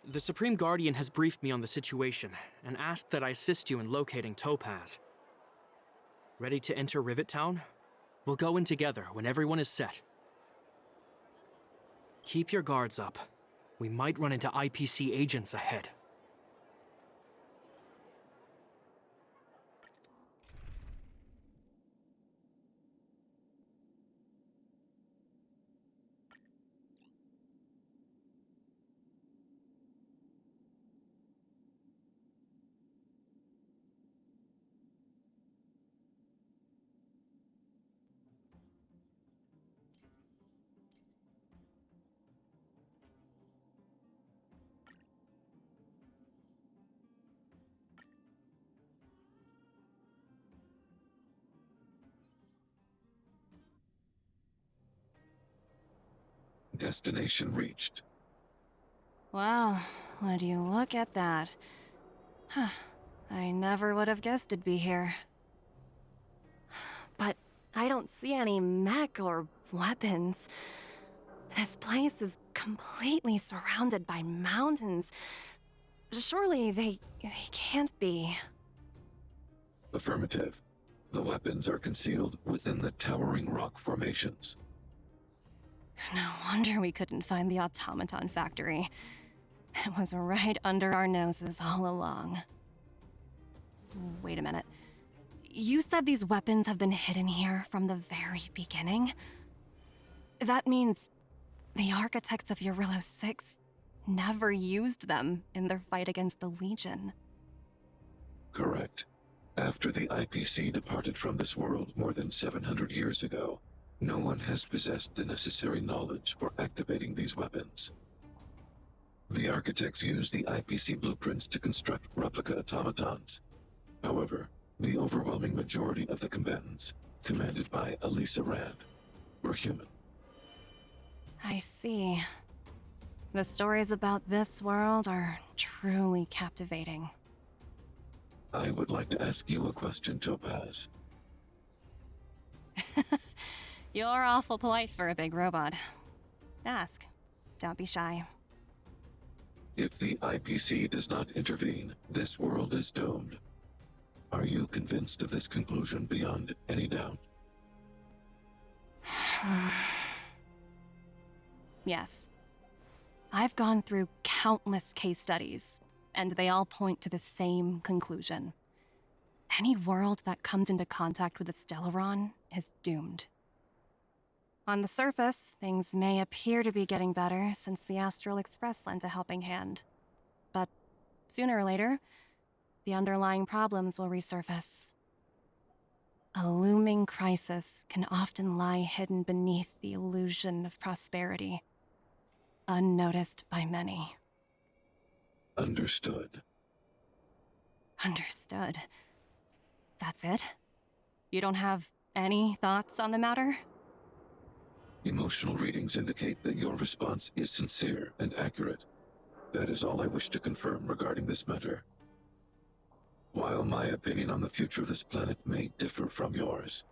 The Supreme Guardian has briefed me on the situation and asked that I assist you in locating Topaz. Ready to enter Rivet Town? We'll go in together when everyone is set. Keep your guards up. We might run into IPC agents ahead. Destination reached. Wow, would you look at that? Huh, I never would have guessed it'd be here. But I don't see any mech or weapons. This place is completely surrounded by mountains. Surely they can't be. Affirmative. The weapons are concealed within the towering rock formations. No wonder we couldn't find the automaton factory. It was right under our noses all along. Wait a minute. You said these weapons have been hidden here from the very beginning? That means the architects of Eurillo 6 never used them in their fight against the Legion. Correct. After the IPC departed from this world more than 700 years ago, no one has possessed the necessary knowledge for activating these weapons. The architects used the IPC blueprints to construct replica automatons. However, the overwhelming majority of the combatants, commanded by Elisa Rand, were human. I see. The stories about this world are truly captivating. I would like to ask you a question, Topaz. You're awful polite for a big robot. Ask. Don't be shy. If the IPC does not intervene, this world is doomed. Are you convinced of this conclusion beyond any doubt? Yes. I've gone through countless case studies, and they all point to the same conclusion. Any world that comes into contact with a Stellaron is doomed. On the surface, things may appear to be getting better since the Astral Express lent a helping hand. But sooner or later, the underlying problems will resurface. A looming crisis can often lie hidden beneath the illusion of prosperity, unnoticed by many. Understood. Understood. That's it? You don't have any thoughts on the matter? Emotional readings indicate that your response is sincere and accurate. That is all I wish to confirm regarding this matter. While my opinion on the future of this planet may differ from yours,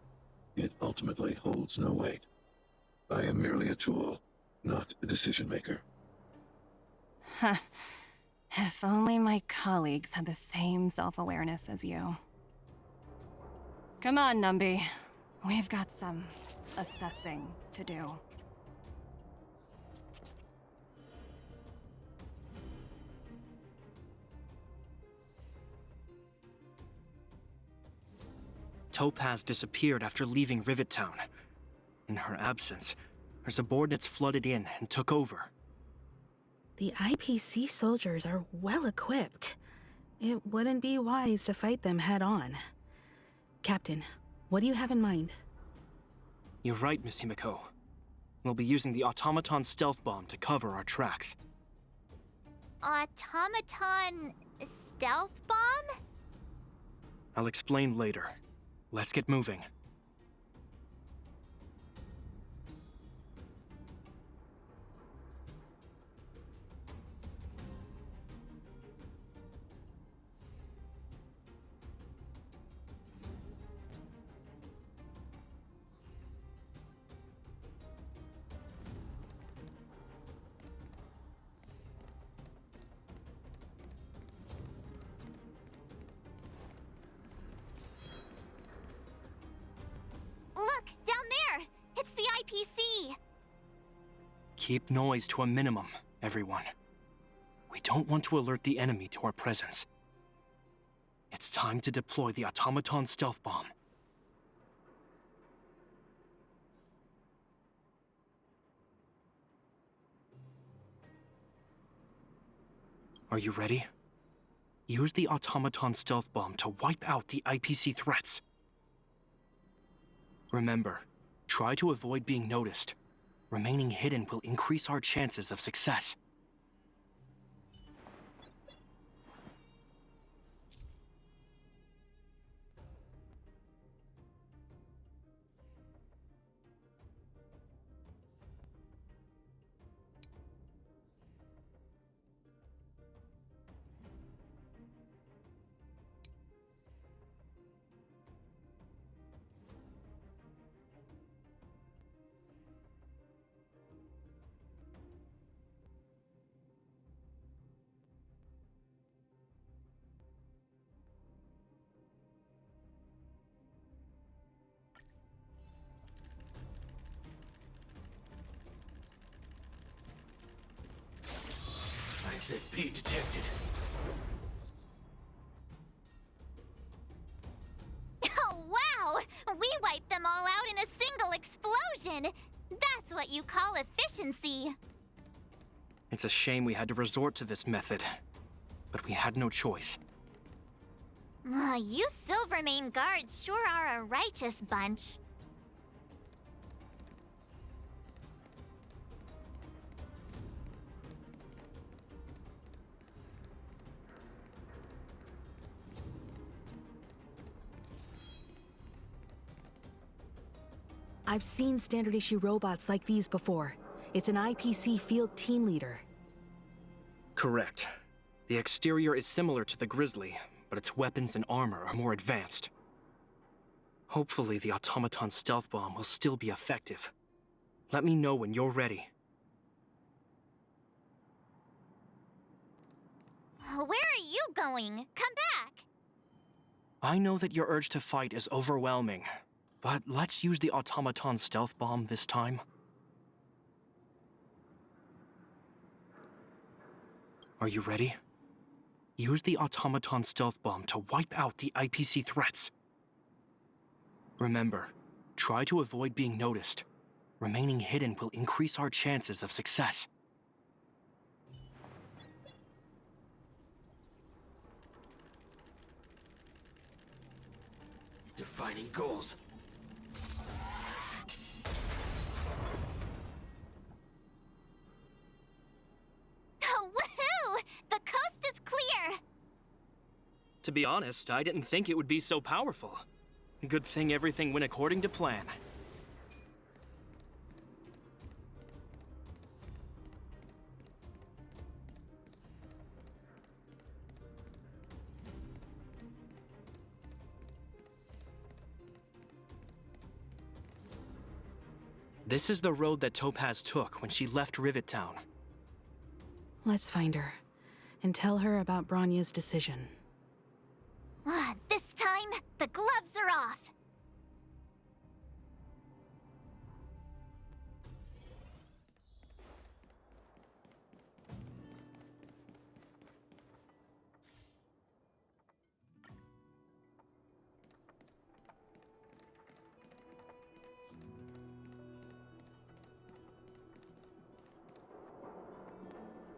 it ultimately holds no weight. I am merely a tool, not a decision maker. Huh. If only my colleagues had the same self-awareness as you. Come on, Numby. We've got some assessing to do. Topaz disappeared after leaving Rivet Town. In her absence, her subordinates flooded in and took over. The IPC soldiers are well equipped. It wouldn't be wise to fight them head on. Captain, what do you have in mind? You're right, Miss Himiko. We'll be using the automaton stealth bomb to cover our tracks. Automaton stealth bomb? I'll explain later. Let's get moving. Keep noise to a minimum, everyone. We don't want to alert the enemy to our presence. It's time to deploy the automaton stealth bomb. Are you ready? Use the automaton stealth bomb to wipe out the IPC threats. Remember, try to avoid being noticed. Remaining hidden will increase our chances of success. SFP detected. Oh, wow! We wiped them all out in a single explosion! That's what you call efficiency! It's a shame we had to resort to this method, but we had no choice. You Silvermane guards sure are a righteous bunch. I've seen standard issue robots like these before. It's an IPC field team leader. Correct. The exterior is similar to the Grizzly, but its weapons and armor are more advanced. Hopefully the automaton stealth bomb will still be effective. Let me know when you're ready. Where are you going? Come back! I know that your urge to fight is overwhelming, but let's use the automaton stealth bomb this time. Are you ready? Use the automaton stealth bomb to wipe out the IPC threats. Remember, try to avoid being noticed. Remaining hidden will increase our chances of success. Defining goals. Woohoo! The coast is clear! To be honest, I didn't think it would be so powerful. Good thing everything went according to plan. This is the road that Topaz took when she left Rivet Town. Let's find her and tell her about Bronya's decision. This time, the gloves are off!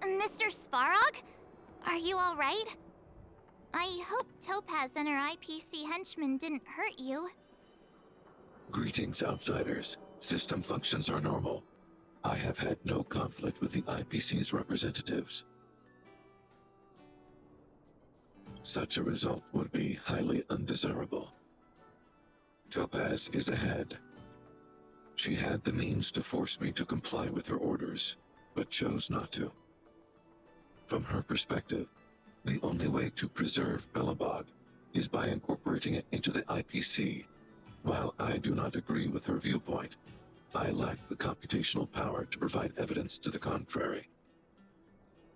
Mr. Svarog? Are you all right? I hope Topaz and her IPC henchmen didn't hurt you. Greetings, outsiders. System functions are normal. I have had no conflict with the IPC's representatives. Such a result would be highly undesirable. Topaz is ahead. She had the means to force me to comply with her orders, but chose not to. From her perspective, the only way to preserve Belobog is by incorporating it into the IPC. While I do not agree with her viewpoint, I lack the computational power to provide evidence to the contrary.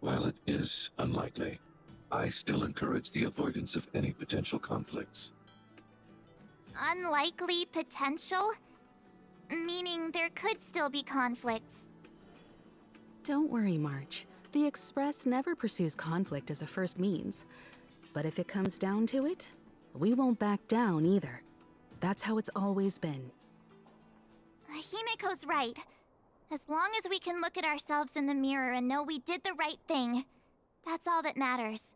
While it is unlikely, I still encourage the avoidance of any potential conflicts. Unlikely potential? Meaning there could still be conflicts. Don't worry, March. The Express never pursues conflict as a first means. But if it comes down to it, we won't back down either. That's how it's always been. Himiko's right. As long as we can look at ourselves in the mirror and know we did the right thing, that's all that matters.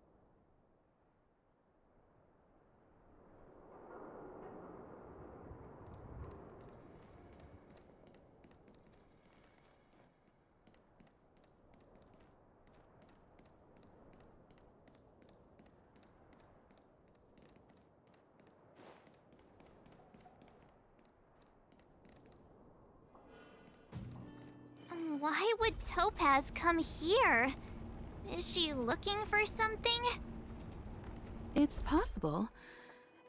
Why would Topaz come here? Is she looking for something? It's possible.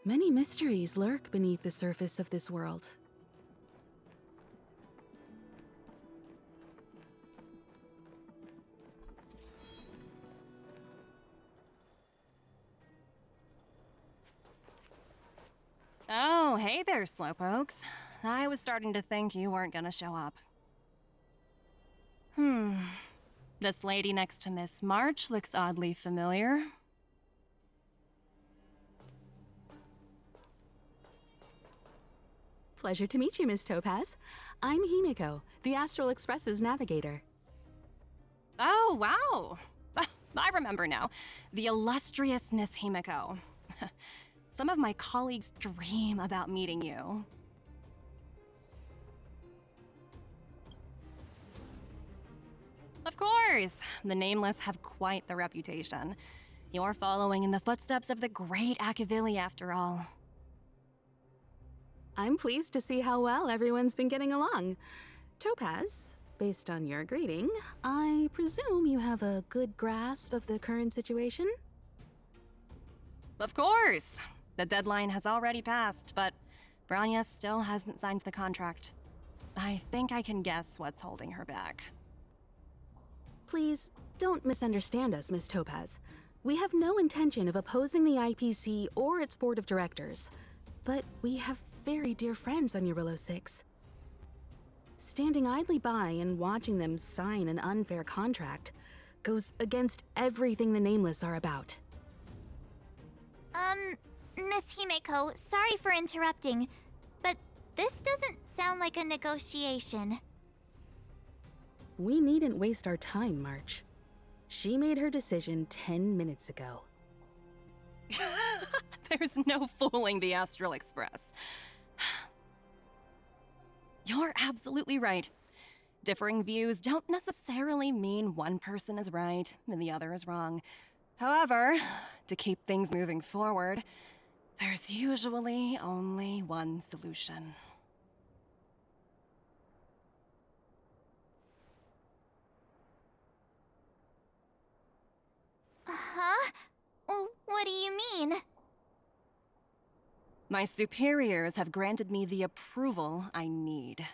Many mysteries lurk beneath the surface of this world. Oh, hey there, Slowpokes. I was starting to think you weren't gonna show up. This lady next to Miss March looks oddly familiar. Pleasure to meet you, Miss Topaz. I'm Himiko, the Astral Express's navigator. Oh, wow. I remember now. The illustrious Miss Himiko. Some of my colleagues dream about meeting you. Of course! The Nameless have quite the reputation. You're following in the footsteps of the great Akavili, after all. I'm pleased to see how well everyone's been getting along. Topaz, based on your greeting, I presume you have a good grasp of the current situation? Of course! The deadline has already passed, but Branya still hasn't signed the contract. I think I can guess what's holding her back. Please, don't misunderstand us, Miss Topaz. We have no intention of opposing the IPC or its board of directors, but we have very dear friends on Eurillo 6. Standing idly by and watching them sign an unfair contract goes against everything the Nameless are about. Miss Himiko, sorry for interrupting, but this doesn't sound like a negotiation. We needn't waste our time, March. She made her decision 10 minutes ago. There's no fooling the Astral Express. You're absolutely right. Differing views don't necessarily mean one person is right and the other is wrong. However, to keep things moving forward, there's usually only one solution. Huh? What do you mean? My superiors have granted me the approval I need.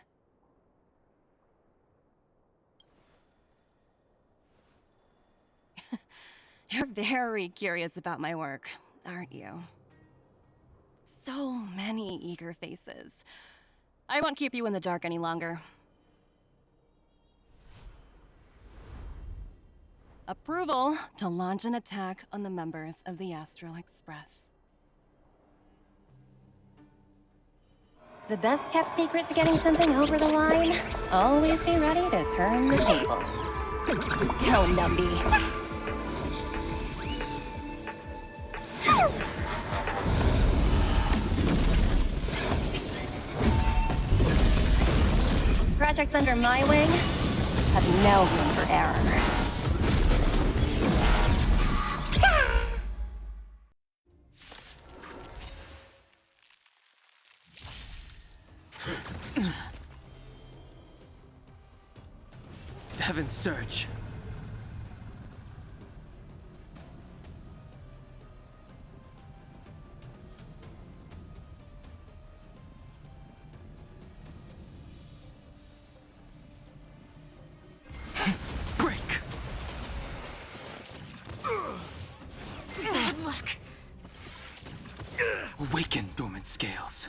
You're very curious about my work, aren't you? So many eager faces. I won't keep you in the dark any longer. Approval to launch an attack on the members of the Astral Express. The best kept secret to getting something over the line? Always be ready to turn the tables. Go, Numby. Projects under my wing have no room for error. Heaven's Surge. Break! Bad luck. Awaken, dormant scales.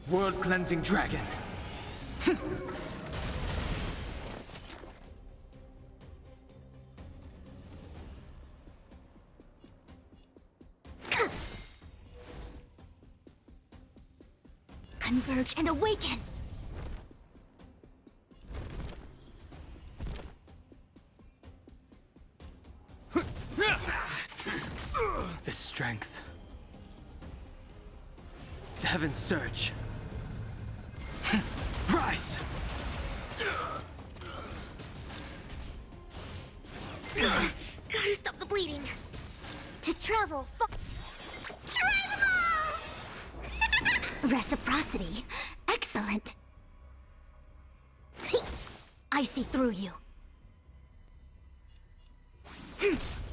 World-cleansing dragon. Converge and awaken! The strength. The heavens surge. Rise! Gotta stop the bleeding. To travel far. Try them all! Reciprocity. Excellent. I see through you.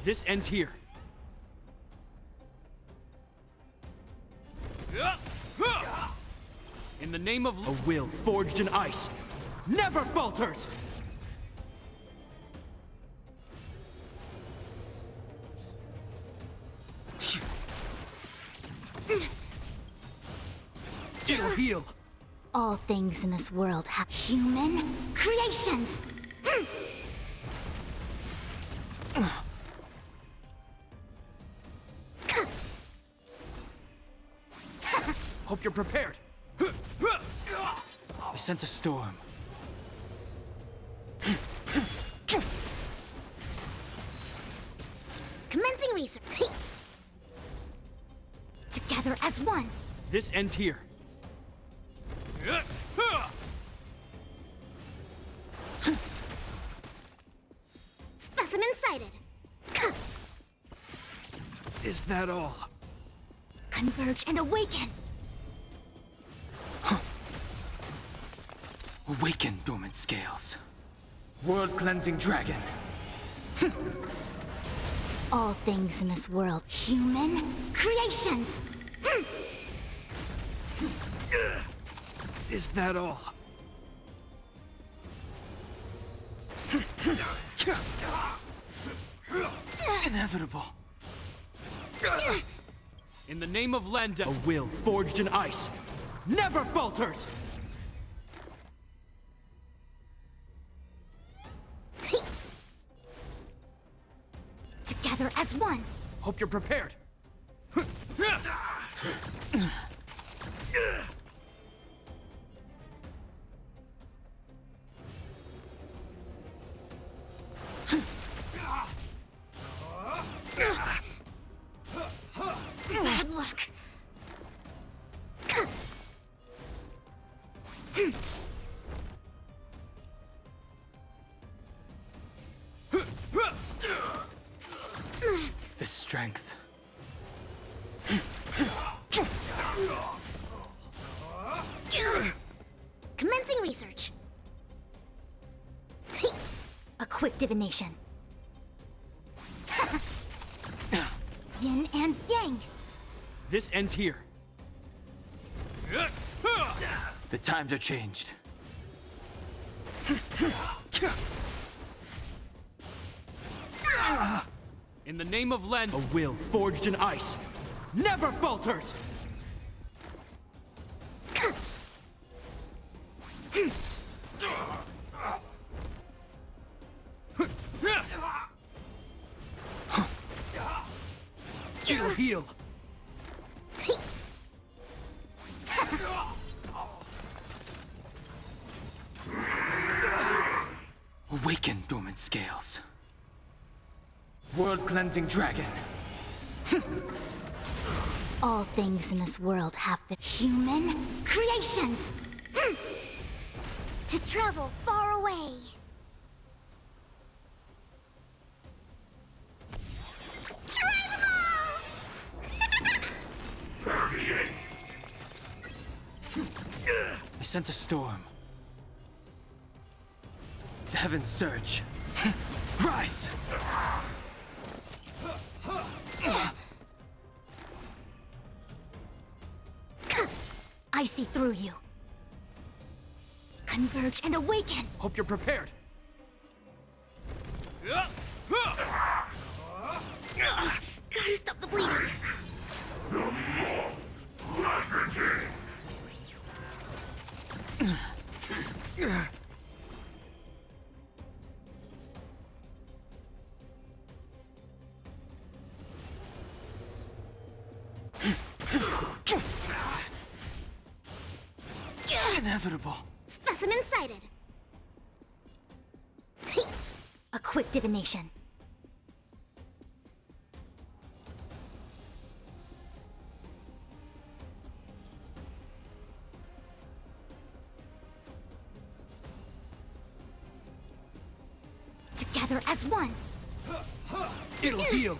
This ends here. In the name of a will forged in ice, never falters! It'll heal. All things in this world have human creations. Hope you're prepared. I sense a storm. Commencing research. Together as one. This ends here. Specimen sighted. Is that all? Converge and awaken. Awaken, dormant scales. World-cleansing dragon. All things in this world, human creations. Is that all? Inevitable. In the name of Lenda, a will forged in ice never falters! Together as one. Hope you're prepared. Bad luck. The strength. Commencing research. A quick divination. Yin and yang. This ends here. The times are changed. In the name of Len, a will forged in ice never falters! It'll heal. Awaken, dormant scales. World-cleansing dragon. All things in this world have the human creations. To travel far away. Try them all! I sense a storm. The heavens surge. Rise! I see through you. Converge and awaken. Hope you're prepared. Gotta stop the bleeding. Inevitable. Specimen sighted. A quick divination. Together as one. It'll heal.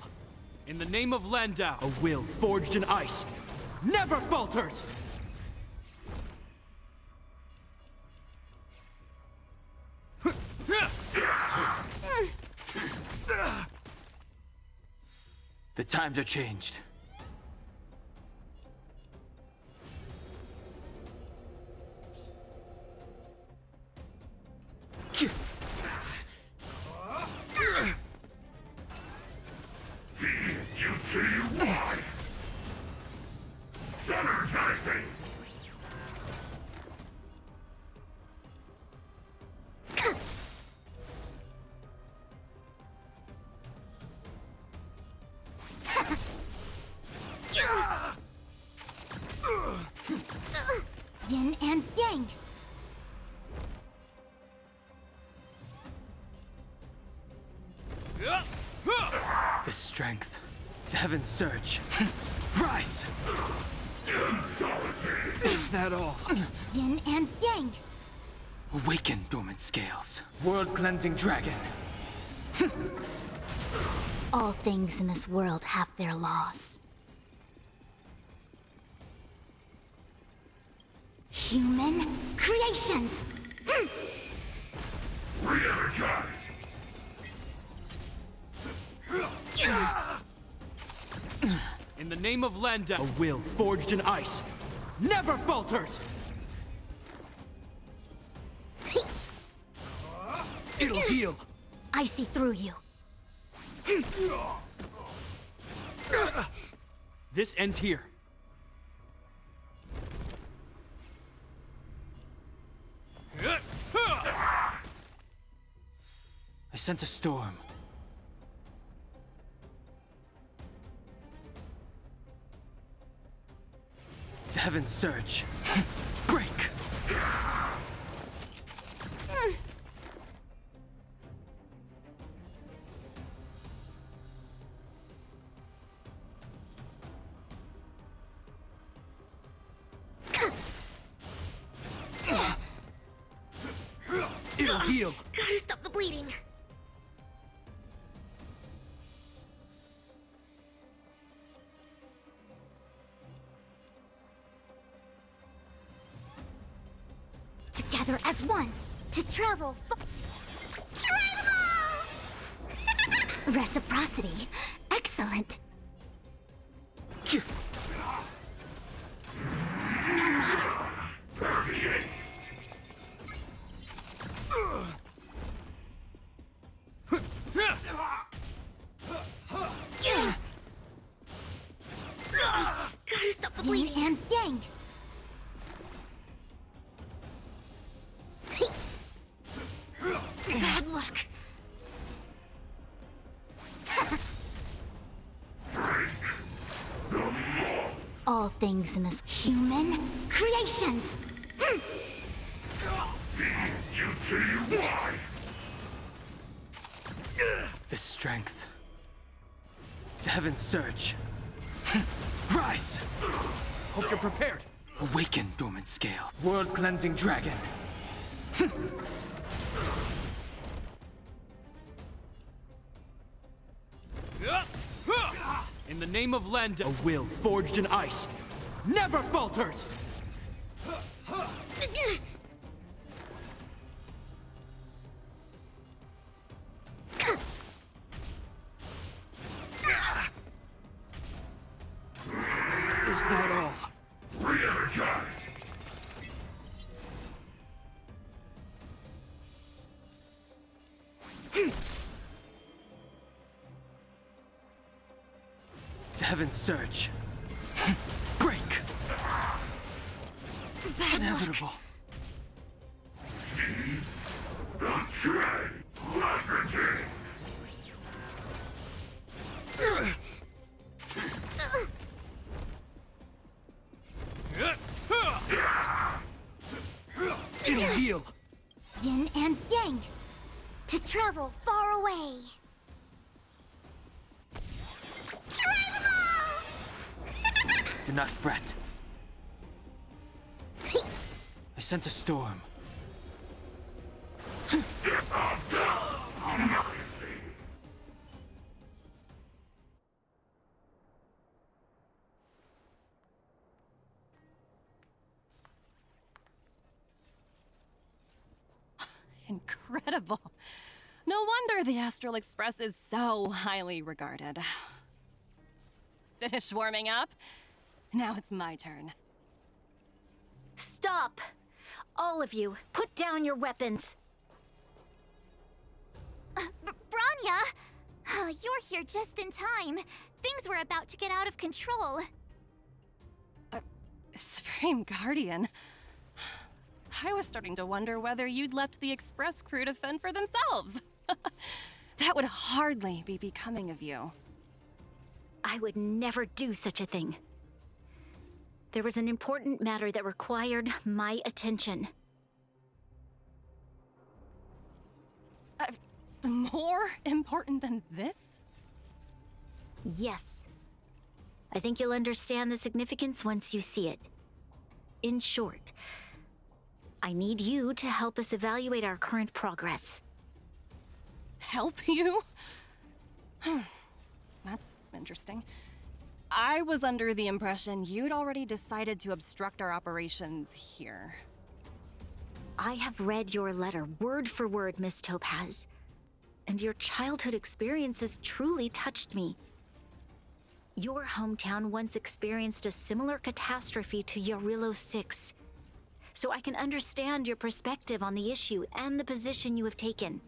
In the name of Landau, a will forged in ice never falters. The times are changed. Yin and yang. The strength. The heavens surge. Rise! Is that all? Yin and yang. Awaken, dormant scales. World-cleansing dragon. All things in this world have their laws. Human creations. Re-energize! In the name of Landau, a will forged in ice never falters. It'll heal. I see through you. This ends here. I sense a storm. The heavens surge. Break! It'll heal. Gotta stop the bleeding. Together as one to travel. Travel! Reciprocity. Excellent. Gotta stop the bleeding. Yin and yang. Bad luck. All things in this human creations. The strength. The heavens surge. Rise! Hope you're prepared. Awaken, dormant scale. World-cleansing dragon. In the name of Landau, a will forged in ice never falters. Is that all? Re-energize! The heavens surge. Break! Bad Inevitable. Tread lethargy! To travel far away. Try them all! Do not fret. I sent a storm. Incredible. No wonder the Astral Express is so highly regarded. Finished warming up? Now it's my turn. Stop! All of you, put down your weapons! Branya! You're here just in time. Things were about to get out of control. Supreme Guardian. I was starting to wonder whether you'd left the Express crew to fend for themselves. That would hardly be becoming of you. I would never do such a thing. There was an important matter that required my attention. More important than this? Yes. I think you'll understand the significance once you see it. In short, I need you to help us evaluate our current progress. Help you? That's interesting. I was under the impression you'd already decided to obstruct our operations here. I have read your letter word for word, Miss Topaz. And your childhood experiences truly touched me. Your hometown once experienced a similar catastrophe to Yarilo 6. So I can understand your perspective on the issue and the position you have taken.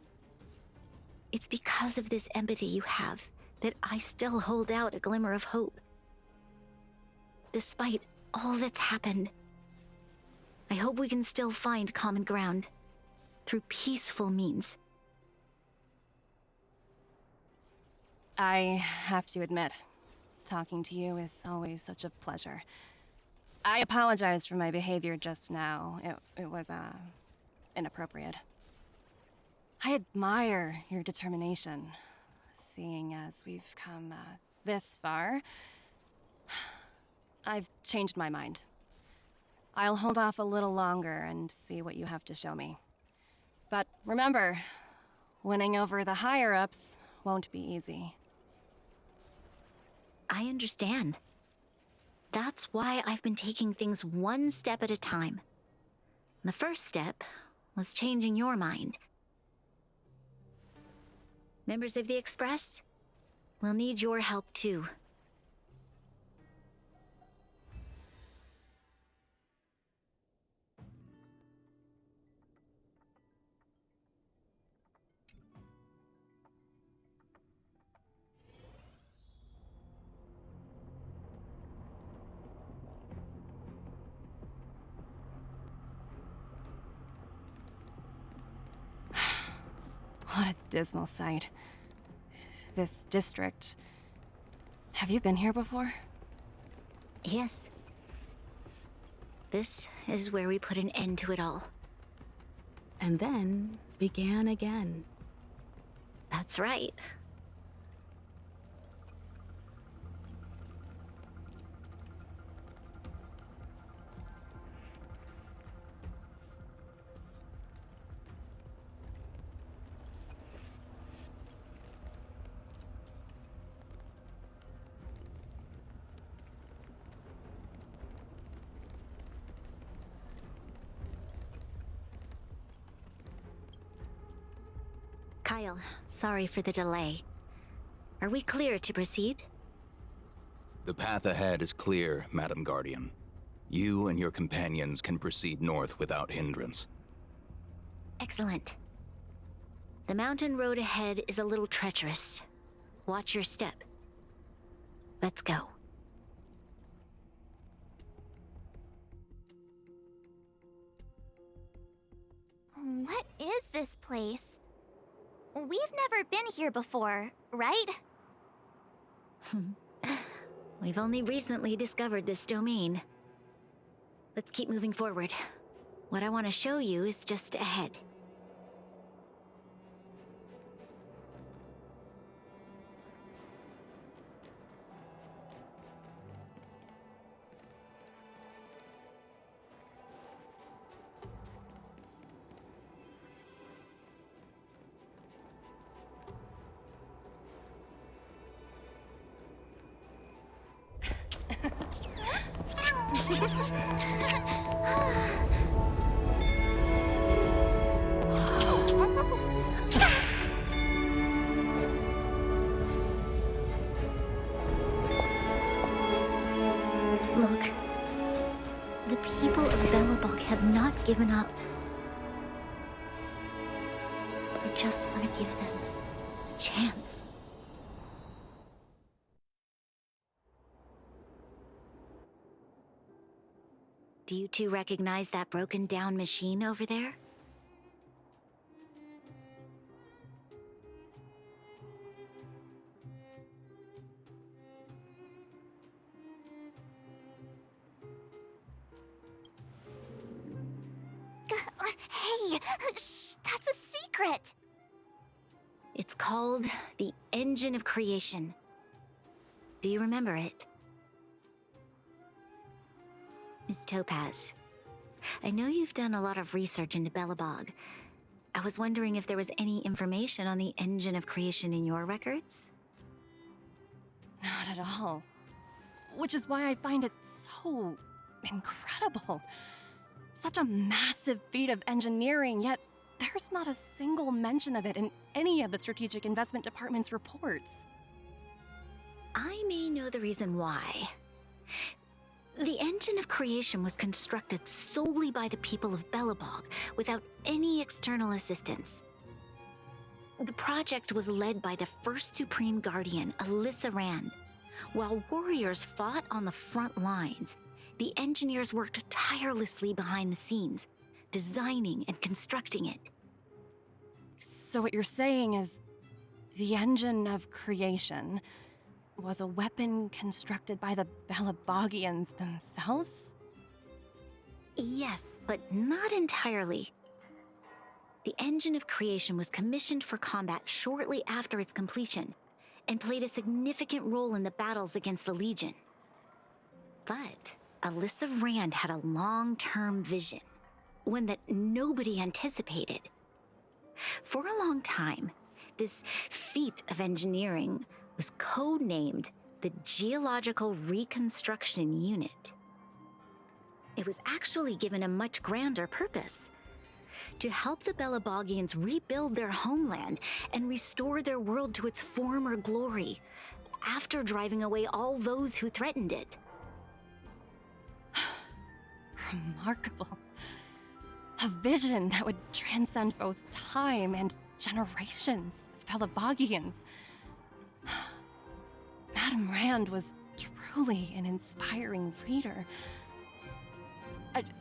It's because of this empathy you have that I still hold out a glimmer of hope. Despite all that's happened, I hope we can still find common ground through peaceful means. I have to admit, talking to you is always such a pleasure. I apologize for my behavior just now. It was, inappropriate. I admire your determination, seeing as we've come, this far. I've changed my mind. I'll hold off a little longer and see what you have to show me. But remember, winning over the higher-ups won't be easy. I understand. That's why I've been taking things one step at a time. The first step was changing your mind. Members of the Express, we'll need your help too. What a dismal sight. This district. Have you been here before? Yes. This is where we put an end to it all. And then began again. That's right. Kyle, sorry for the delay. Are we clear to proceed? The path ahead is clear, Madam Guardian. You and your companions can proceed north without hindrance. Excellent. The mountain road ahead is a little treacherous. Watch your step. Let's go. What is this place? We've never been here before, right? We've only recently discovered this domain. Let's keep moving forward. What I want to show you is just ahead. Look, the people of Belobog have not given up. I just want to give them a chance. Do you two recognize that broken down machine over there? Hey, shh, that's a secret. It's called the Engine of Creation. Do you remember it? Miss Topaz, I know you've done a lot of research into Belobog. I was wondering if there was any information on the Engine of Creation in your records? Not at all. Which is why I find it so incredible. Such a massive feat of engineering, yet there's not a single mention of it in any of the Strategic Investment Department's reports. I may know the reason why. The Engine of Creation was constructed solely by the people of Belobog, without any external assistance. The project was led by the first Supreme Guardian, Alyssa Rand. While warriors fought on the front lines, the engineers worked tirelessly behind the scenes, designing and constructing it. So what you're saying is, the Engine of Creation was a weapon constructed by the Belabogians themselves? Yes, but not entirely. The Engine of Creation was commissioned for combat shortly after its completion, and played a significant role in the battles against the Legion. But Alyssa Rand had a long-term vision, one that nobody anticipated. For a long time, this feat of engineering was codenamed the Geological Reconstruction Unit. It was actually given a much grander purpose: to help the Belabogians rebuild their homeland and restore their world to its former glory, after driving away all those who threatened it. Remarkable. A vision that would transcend both time and generations of Belabogians. Madame Rand was truly an inspiring leader.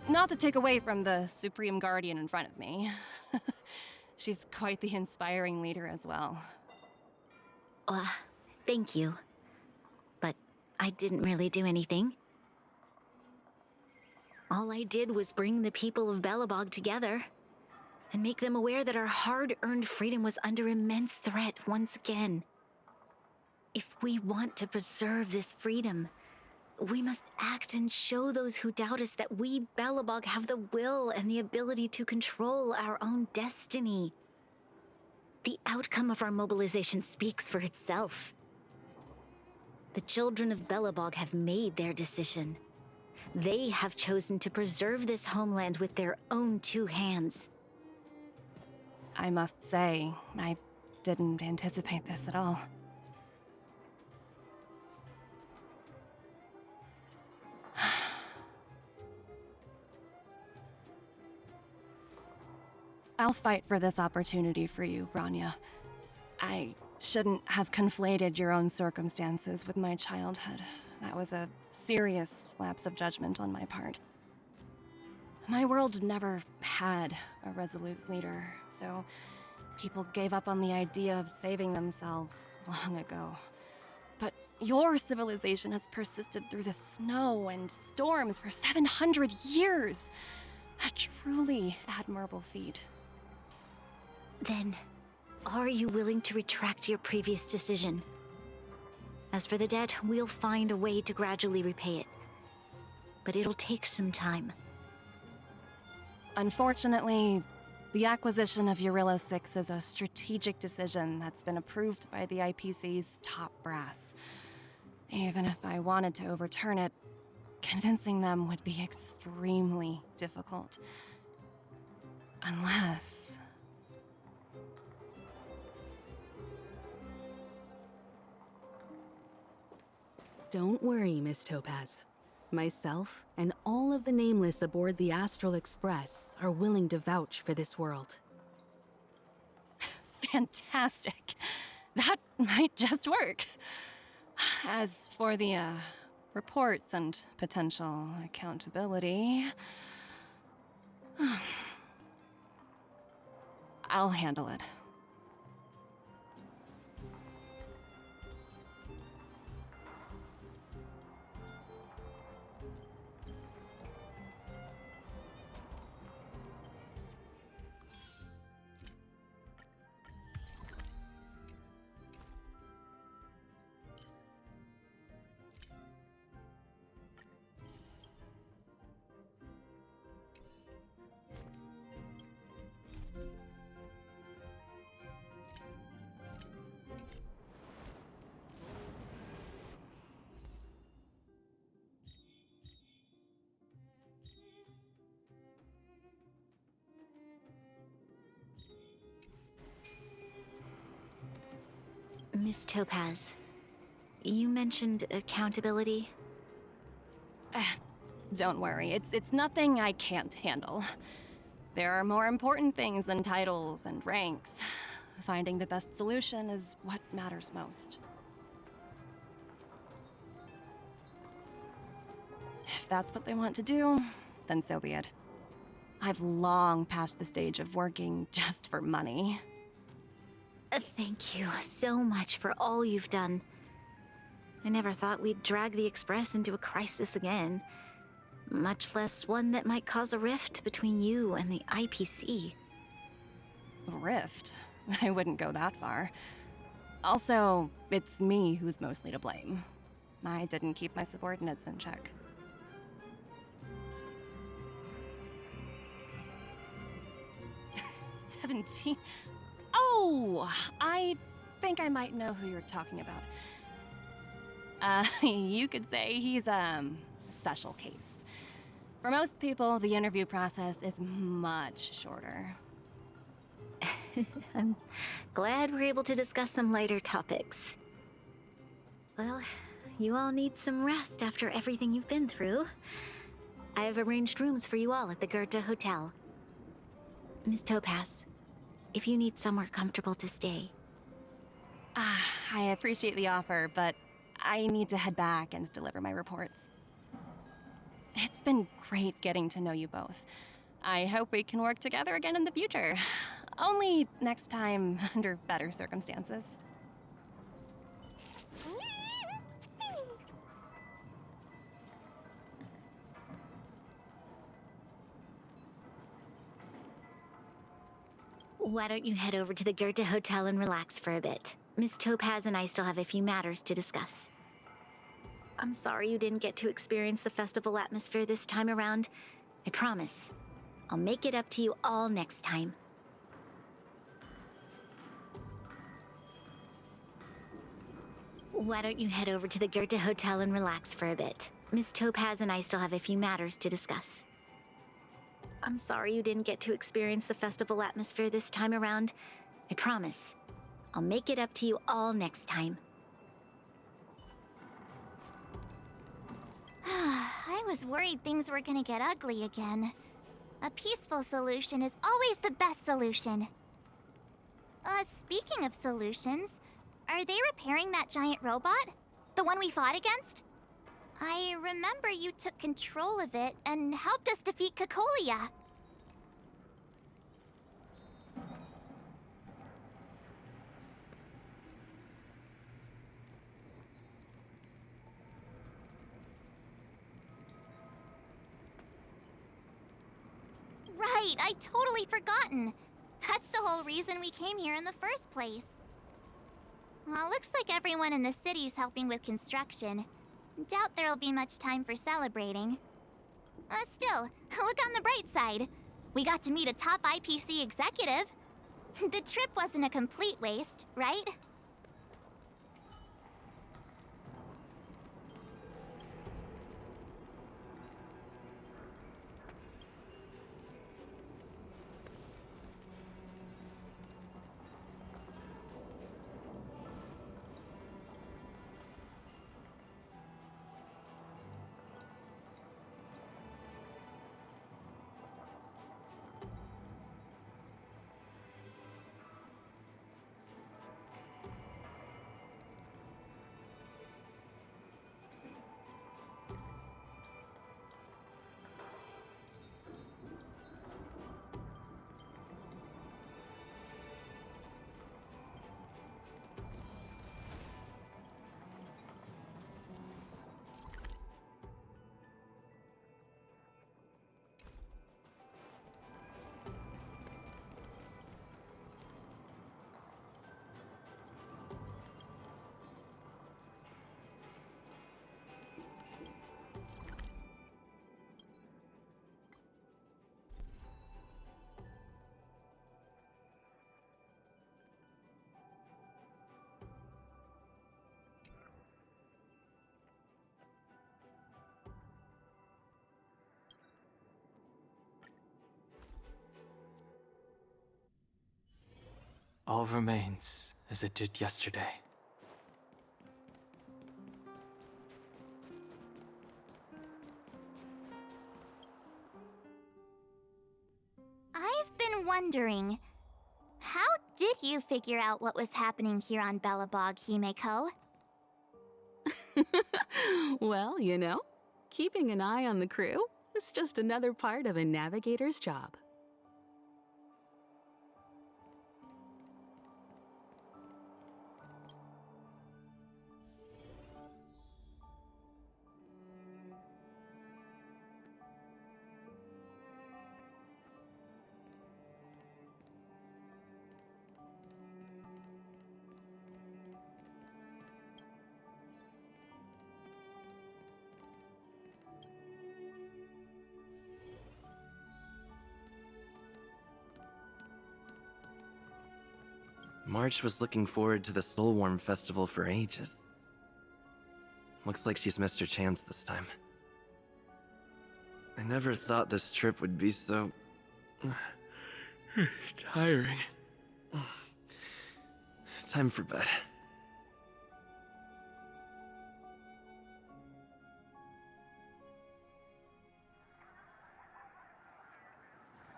Not to take away from the Supreme Guardian in front of me. She's quite the inspiring leader as well. Thank you. But I didn't really do anything. All I did was bring the people of Belobog together and make them aware that our hard-earned freedom was under immense threat once again. If we want to preserve this freedom, we must act and show those who doubt us that we Belobog have the will and the ability to control our own destiny. The outcome of our mobilization speaks for itself. The children of Belobog have made their decision. They have chosen to preserve this homeland with their own two hands. I must say, I didn't anticipate this at all. I'll fight for this opportunity for you, Branya. I shouldn't have conflated your own circumstances with my childhood. That was a serious lapse of judgment on my part. My world never had a resolute leader, so people gave up on the idea of saving themselves long ago. But your civilization has persisted through the snow and storms for 700 years. A truly admirable feat. Then, are you willing to retract your previous decision? As for the debt, we'll find a way to gradually repay it. But it'll take some time. Unfortunately, the acquisition of Urilo 6 is a strategic decision that's been approved by the IPC's top brass. Even if I wanted to overturn it, convincing them would be extremely difficult. Unless... Don't worry, Miss Topaz. Myself and all of the nameless aboard the Astral Express are willing to vouch for this world. Fantastic. That might just work. As for the, reports and potential accountability... I'll handle it. Miss Topaz, you mentioned accountability. Don't worry, it's nothing I can't handle. There are more important things than titles and ranks. Finding the best solution is what matters most. If that's what they want to do, then so be it. I've long passed the stage of working just for money. Thank you so much for all you've done. I never thought we'd drag the Express into a crisis again, much less one that might cause a rift between you and the IPC. Rift? I wouldn't go that far. Also, it's me who's mostly to blame. I didn't keep my subordinates in check. "17? Oh, I think I might know who you're talking about. You could say he's a special case. For most people, the interview process is much shorter. I'm glad we're able to discuss some lighter topics. Well, you all need some rest after everything you've been through. I have arranged rooms for you all at the Goethe Hotel. Miss Topaz, if you need somewhere comfortable to stay. I appreciate the offer, but I need to head back and deliver my reports. It's been great getting to know you both. I hope we can work together again in the future. Only next time under better circumstances. Why don't you head over to the Goethe Hotel and relax for a bit? Miss Topaz and I still have a few matters to discuss. I'm sorry you didn't get to experience the festival atmosphere this time around. I promise. I'll make it up to you all next time. Why don't you head over to the Goethe Hotel and relax for a bit? Miss Topaz and I still have a few matters to discuss. I'm sorry you didn't get to experience the festival atmosphere this time around. I promise. I'll make it up to you all next time. I was worried things were gonna get ugly again. A peaceful solution is always the best solution. Speaking of solutions, are they repairing that giant robot? The one we fought against? I remember you took control of it and helped us defeat Kakolia. Right, I totally forgotten. That's the whole reason we came here in the first place. Well, looks like everyone in the city's helping with construction. Doubt there'll be much time for celebrating. Still, look on the bright side. We got to meet a top IPC executive. The trip wasn't a complete waste, right? All remains as it did yesterday. I've been wondering, how did you figure out what was happening here on Belobog, Himeko? Well, you know, keeping an eye on the crew is just another part of a navigator's job. March was looking forward to the Soulworm Festival for ages. Looks like she's missed her chance this time. I never thought this trip would be so... tiring. Time for bed.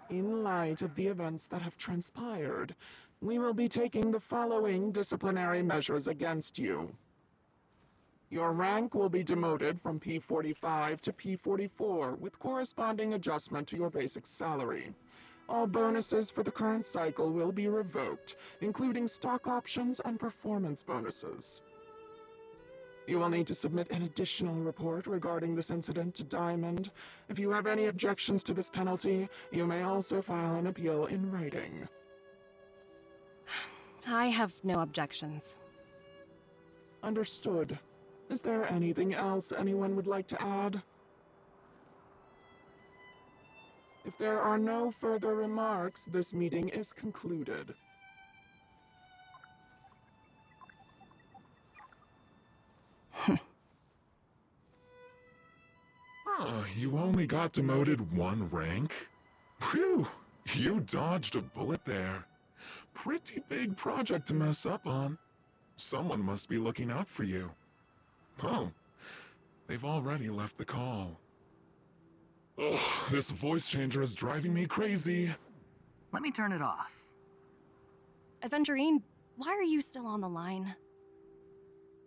In light of the events that have transpired, we will be taking the following disciplinary measures against you. Your rank will be demoted from P45 to P44 with corresponding adjustment to your basic salary. All bonuses for the current cycle will be revoked, including stock options and performance bonuses. You will need to submit an additional report regarding this incident to Diamond. If you have any objections to this penalty, you may also file an appeal in writing. I have no objections. Understood. Is there anything else anyone would like to add? If there are no further remarks, this meeting is concluded. You only got demoted one rank? Phew, you dodged a bullet there. Pretty big project to mess up on. Someone must be looking out for you. Oh, they've already left the call. Ugh, this voice changer is driving me crazy. Let me turn it off. Aventurine, why are you still on the line?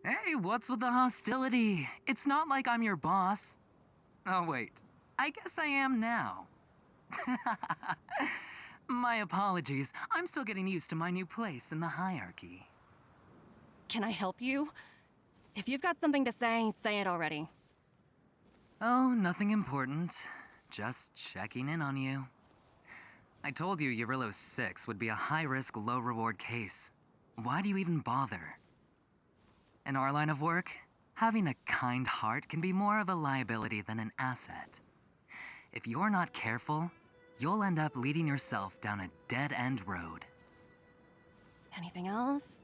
Hey, what's with the hostility? It's not like I'm your boss. Oh, wait. I guess I am now. My apologies. I'm still getting used to my new place in the hierarchy. Can I help you? If you've got something to say it already. Oh, nothing important. Just checking in on you. I told you Eurillo 6 would be a high-risk, low-reward case. Why do you even bother? In our line of work, having a kind heart can be more of a liability than an asset. If you're not careful, you'll end up leading yourself down a dead-end road. Anything else?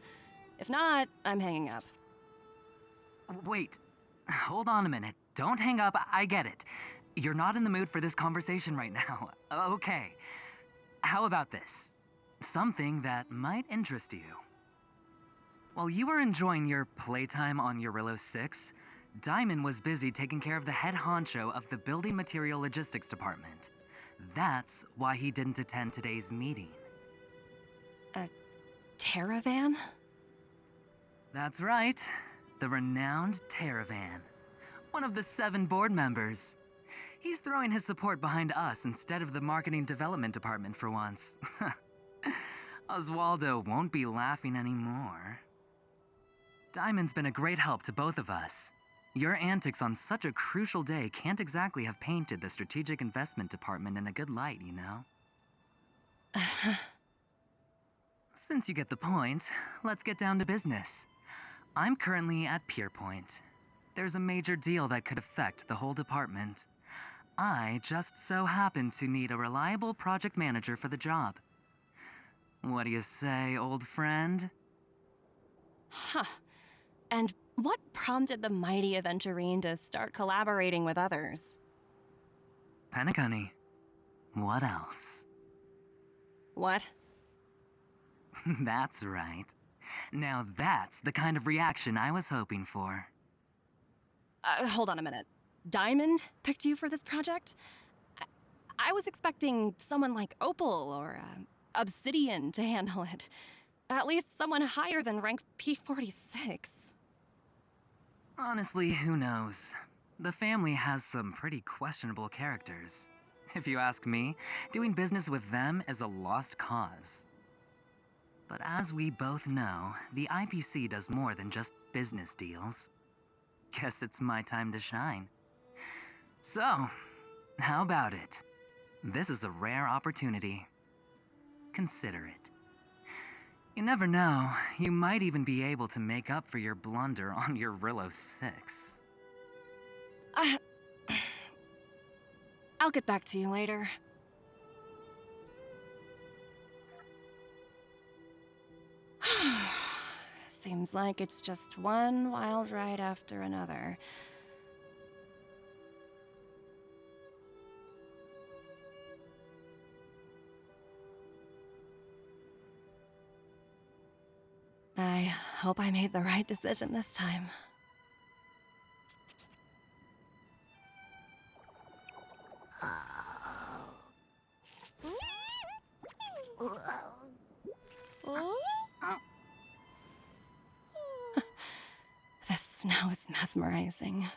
If not, I'm hanging up. Wait, hold on a minute. Don't hang up, I get it. You're not in the mood for this conversation right now. Okay. How about this? Something that might interest you. While you were enjoying your playtime on Eurillo 6, Diamond was busy taking care of the head honcho of the Building Material Logistics Department. That's why he didn't attend today's meeting. A Teravan? That's right. The renowned Teravan. One of the 7 board members. He's throwing his support behind us instead of the Marketing Development Department for once. Oswaldo won't be laughing anymore. Diamond's been a great help to both of us. Your antics on such a crucial day can't exactly have painted the Strategic Investment Department in a good light, you know? Since you get the point, let's get down to business. I'm currently at Pierpoint. There's a major deal that could affect the whole department. I just so happen to need a reliable project manager for the job. What do you say, old friend? Huh. And what prompted the mighty Aventurine to start collaborating with others? Penacony. What else? What? That's right. Now that's the kind of reaction I was hoping for. Hold on a minute. Diamond picked you for this project? I was expecting someone like Opal or Obsidian to handle it. At least someone higher than rank P46. Honestly, who knows? The family has some pretty questionable characters. If you ask me, doing business with them is a lost cause. But as we both know, the IPC does more than just business deals. Guess it's my time to shine. So, how about it? This is a rare opportunity. Consider it. You never know, you might even be able to make up for your blunder on your Rillo 6. I'll get back to you later. Seems like it's just one wild ride after another. I hope I made the right decision this time. The snow is mesmerizing.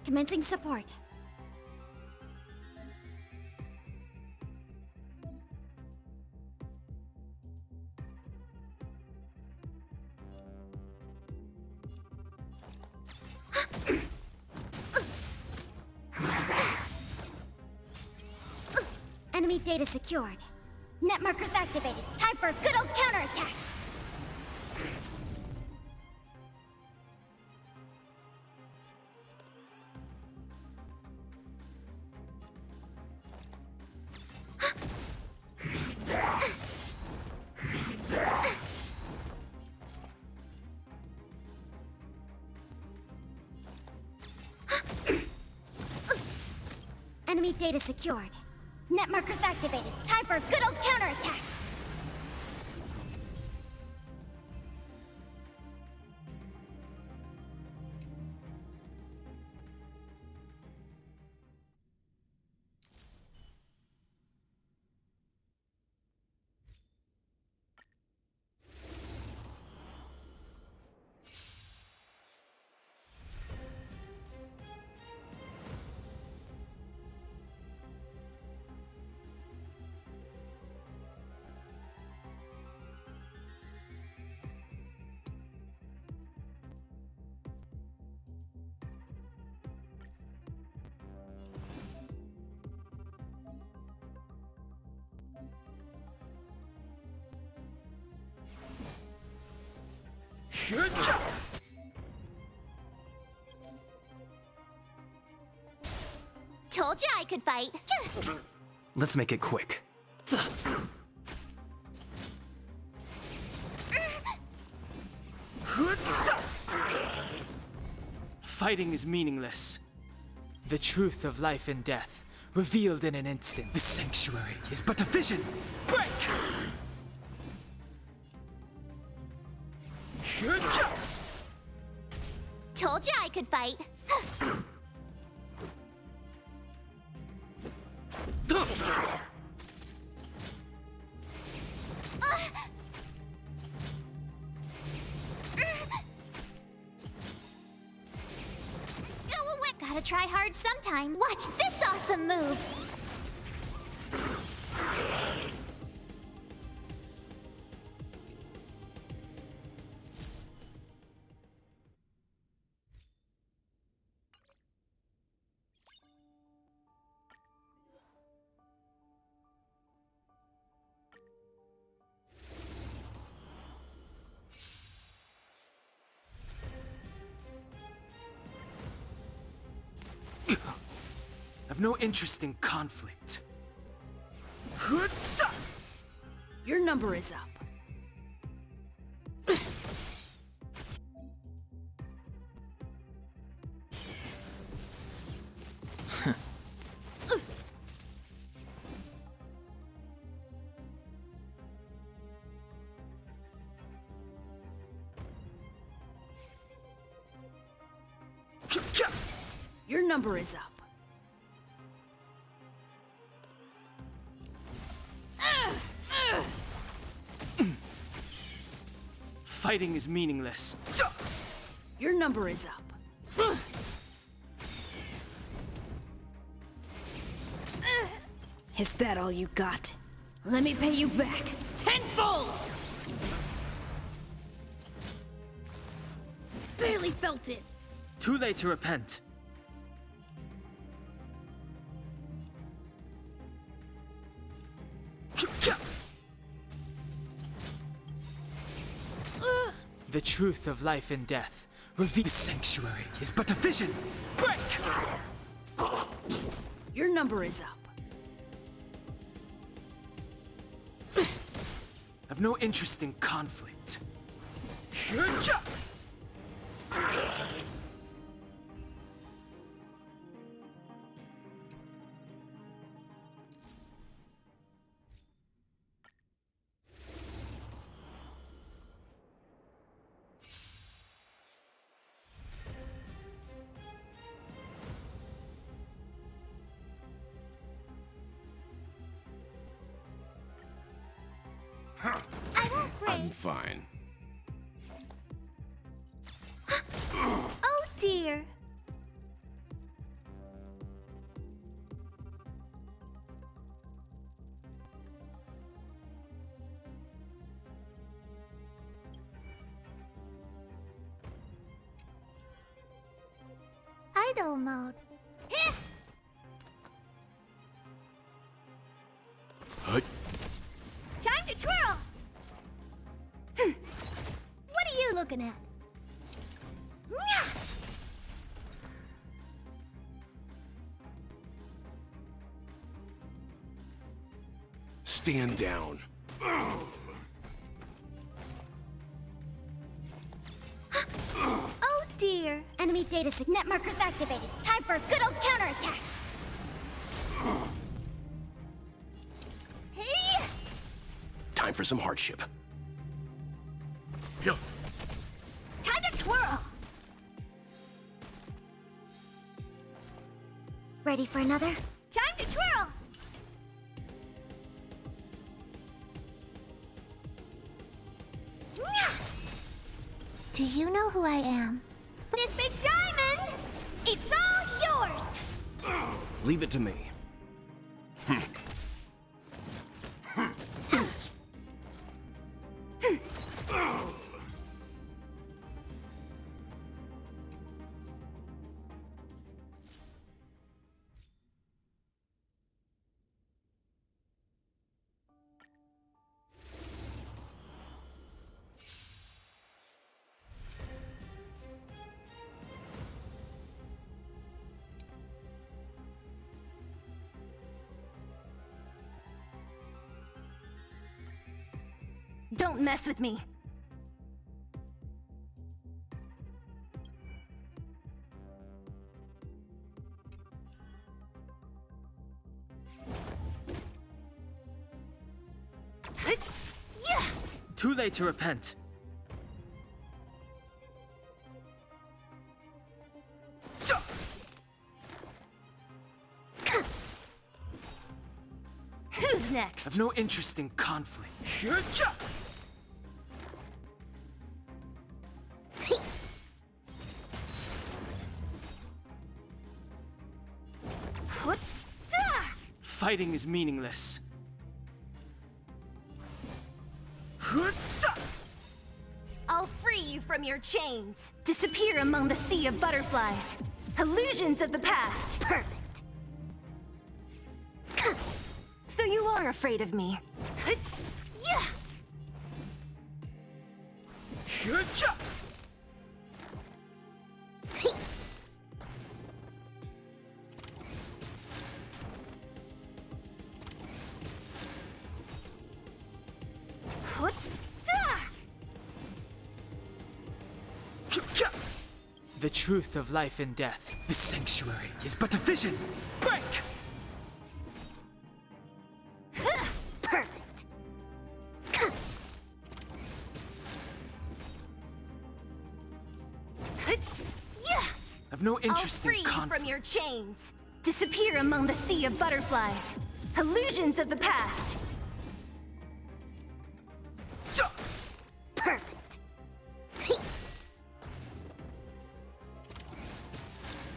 Commencing support. Enemy data secured. Net markers activated. Time for a good old counterattack. Enemy data secured. Net markers activated. Time for a good old counterattack. Told you I could fight. Let's make it quick. Fighting is meaningless. The truth of life and death, revealed in an instant. The sanctuary is but a vision. Break! Told you I could fight. Gotta try hard sometime. Watch this awesome move. I've no interest in conflict. Your number is up. Your number is up. Fighting is meaningless. Your number is up. Is that all you got? Let me pay you back tenfold! Barely felt it. Too late to repent. The truth of life and death, revealed. The sanctuary is but a vision. Break! Your number is up. I've no interest in conflict. I won't break. I'm fine. Oh dear. idle mode. Time to twirl! What are you looking at? Stand down. Oh dear. Enemy data net markers activated. Time for a good old counterattack. Hey! Time for some hardship. Time to twirl. Ready for another? Time to twirl. Do you know who I am? This big diamond! It's all yours! Leave it to me. Don't mess with me. Too late to repent. Who's next? I've no interest in conflict. Fighting is meaningless. I'll free you from your chains. Disappear among the sea of butterflies. Illusions of the past. Perfect. So you are afraid of me. The truth of life and death. The sanctuary is but a vision. Break! Perfect. I've no I'll interest free in you conflict. from your chains. Disappear among the sea of butterflies. Illusions of the past. Perfect.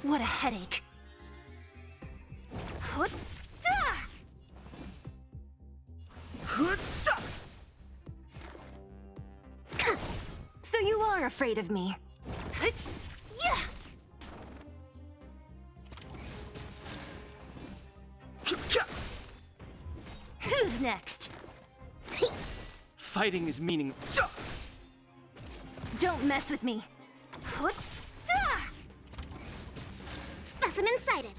What a headache. So you are afraid of me. Who's next? Fighting is meaning. Don't mess with me. Specimen sighted.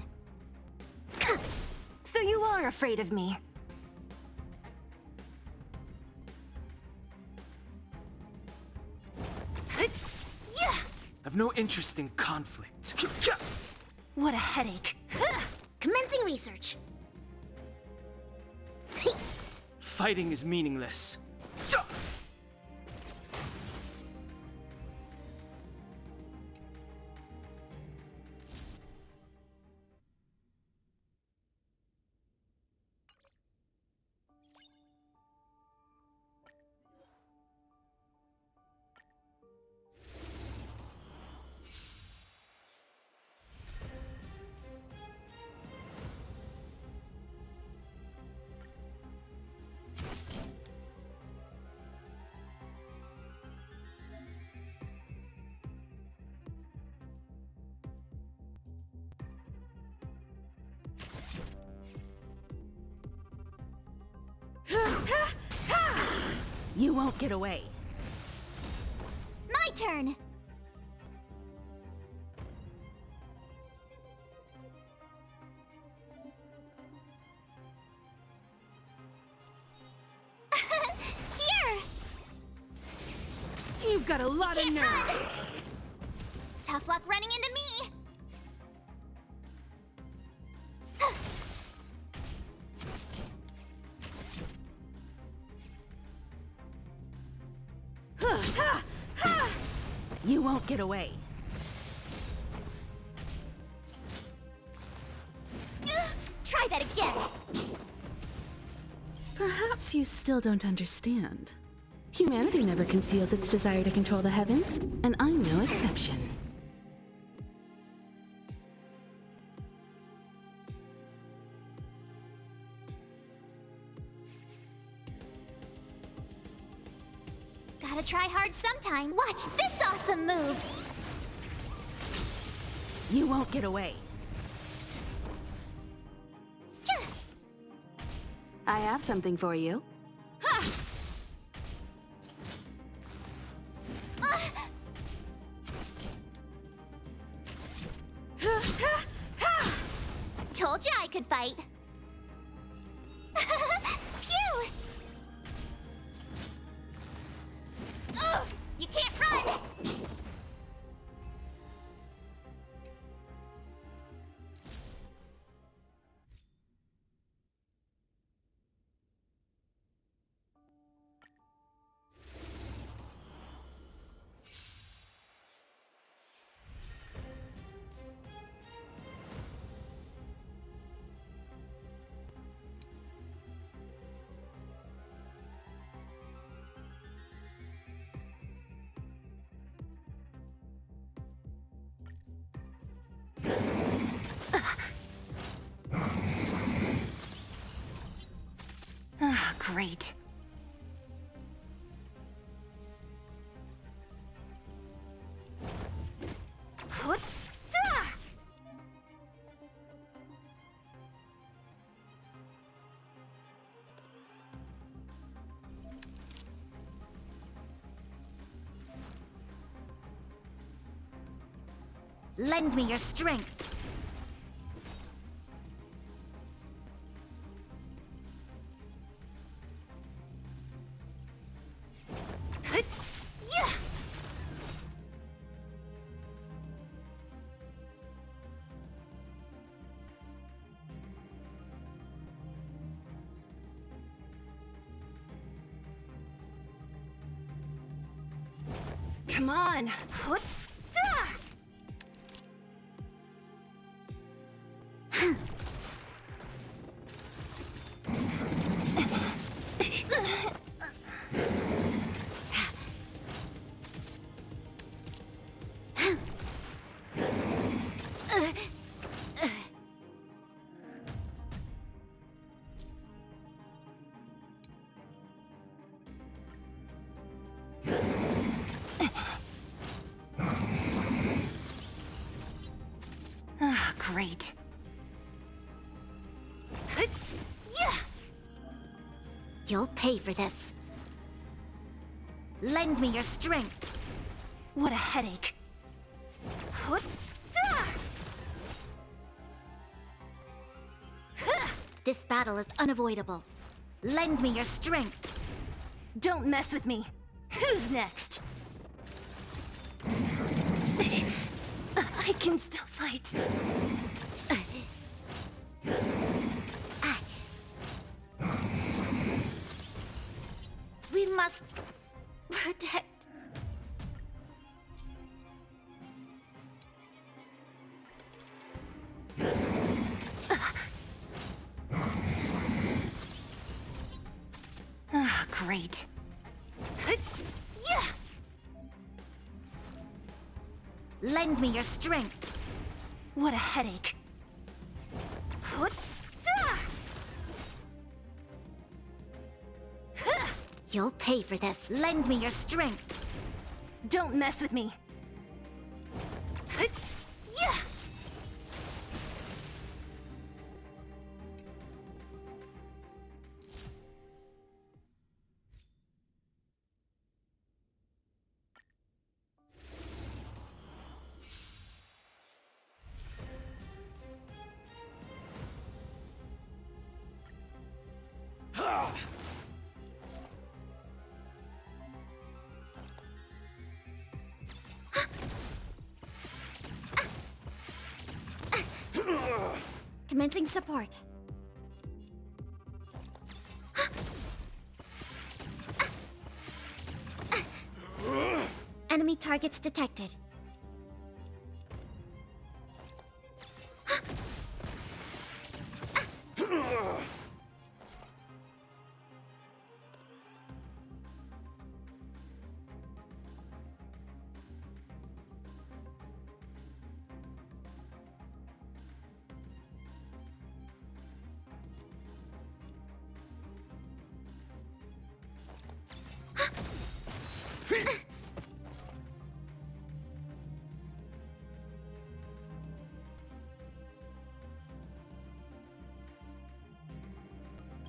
So you are afraid of me. I've no interest in conflict. What a headache. Commencing research. Fighting is meaningless. You won't get away. My turn! Here! You've got a lot of Can't nerve. run! Tough luck running into me! You won't get away. Try that again! Perhaps you still don't understand. Humanity never conceals its desire to control the heavens, and I'm no exception. Gotta try hard sometime. Watch this awesome move! You won't get away. I have something for you. Told you I could fight. Phew! Ugh, you can't run! Great. Lend me your strength. Come on. Great. You'll pay for this. Lend me your strength. What a headache. This battle is unavoidable. Lend me your strength. Don't mess with me. Who's next? I can still fight. We must protect. Great. Lend me your strength. What a headache. You'll pay for this. Lend me your strength. Don't mess with me. Commencing support. Enemy targets detected.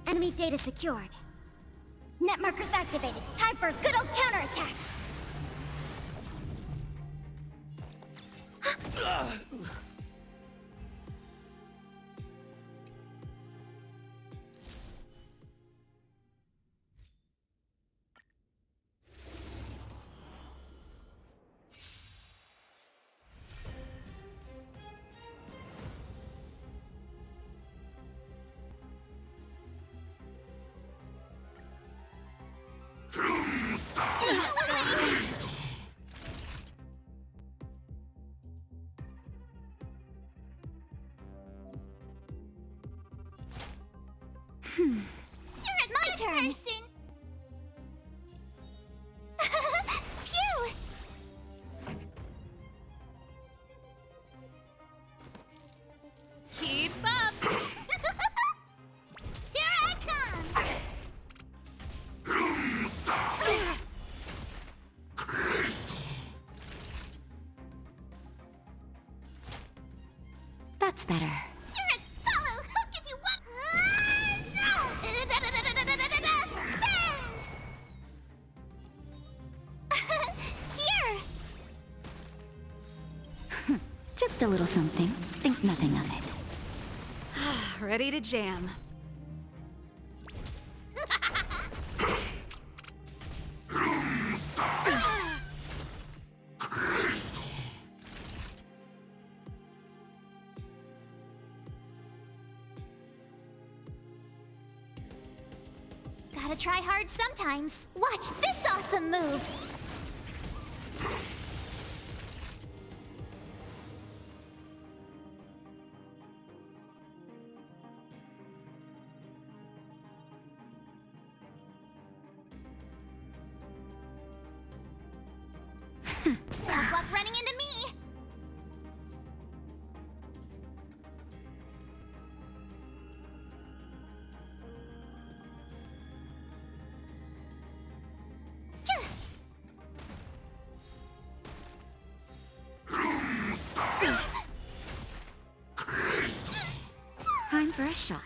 Enemy data secured. Net markers activated. Time for a good old counterattack. You're at my turn. Phew! Keep up. Here I come. That's better. Just a little something. Think nothing of it. Ready to jam. Gotta try hard sometimes. Watch this awesome move! Tough luck running into me! Time for a shot.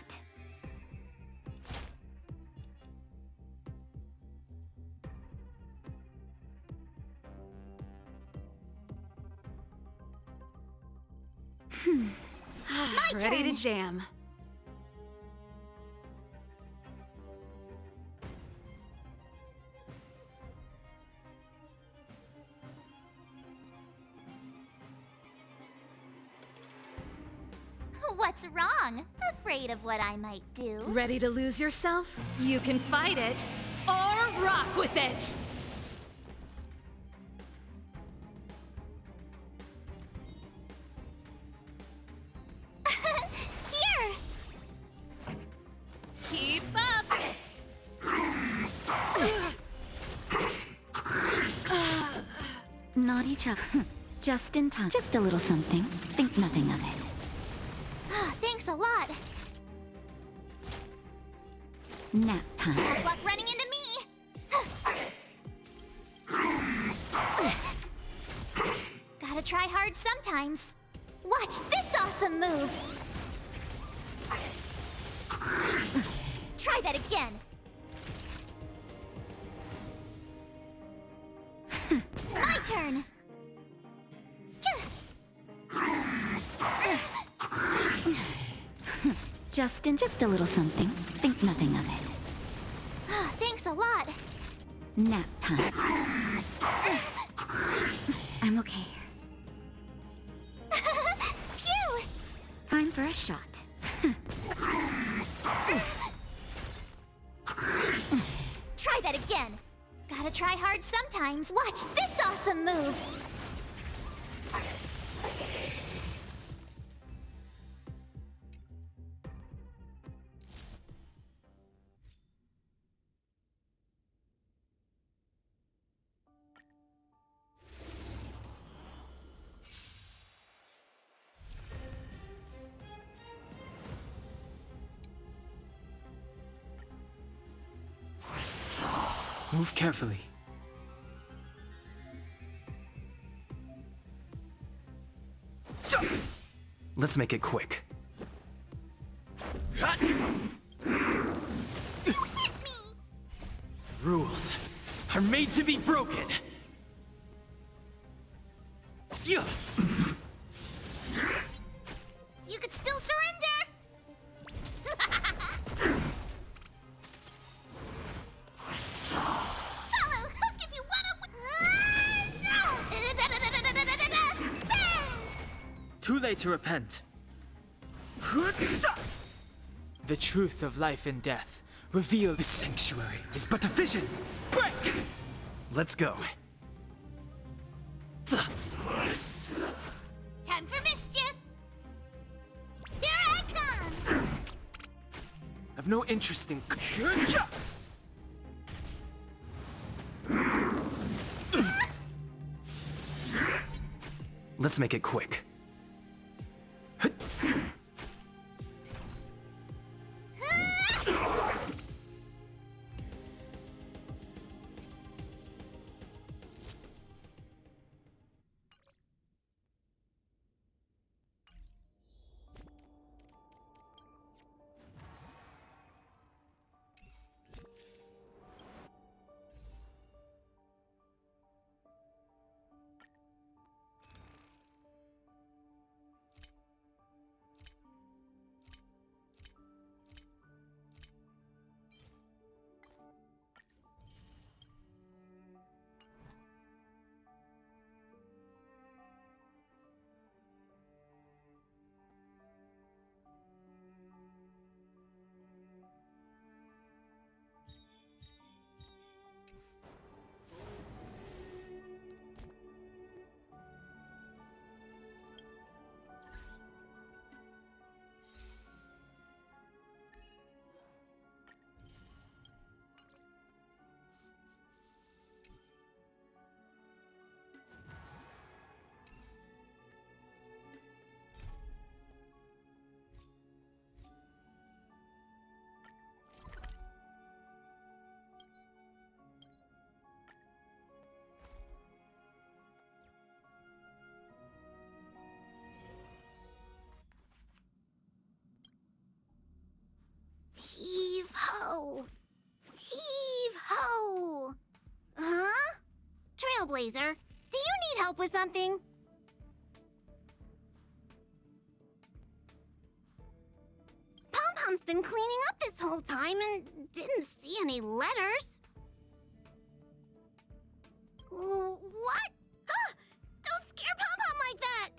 Ready to jam. What's wrong? Afraid of what I might do? Ready to lose yourself? You can fight it, or rock with it! Here! Keep up! Naughty chap. Just in time. Just a little something. Think nothing of it. Thanks a lot. Nap time. Tough luck running into me. Gotta try hard sometimes. Watch this awesome move. Try that again. My turn. Just a little something. Think nothing of it. Nap time. I'm okay. Phew! Time for a shot. Try that again. Gotta try hard sometimes. Watch this awesome move. Move carefully. Let's make it quick. Rules are made to be broken. You could still surrender. Follow hook if you wanna. Too late to repent. The truth of life and death revealed. The sanctuary is but a vision. Break! Let's go. Time for mischief. Here I come. I've no interest in. Let's make it quick. Heave ho. Heave ho. Huh? Trailblazer, do you need help with something? Pom-Pom's been cleaning up this whole time and didn't see any letters. What? Don't scare Pom-Pom like that!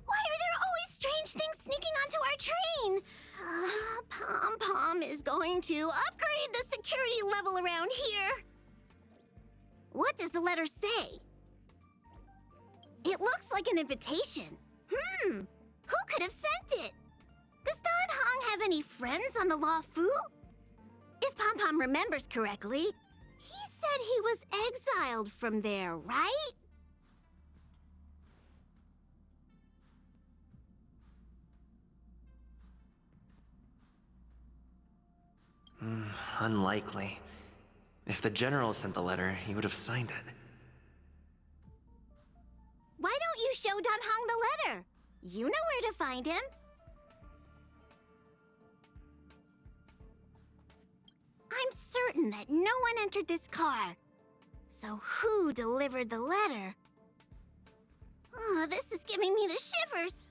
Why are there always strange things sneaking onto our train? Pom-Pom is going to upgrade the security level around here. What does the letter say? It looks like an invitation. Who could have sent it? Does Don Hong have any friends on the Law Fu? If Pom-Pom remembers correctly, he said he was exiled from there, right? Unlikely. If the general sent the letter, he would have signed it. Why don't you show Don Hong the letter? You know where to find him. I'm certain that no one entered this car. So who delivered the letter? Oh, this is giving me the shivers.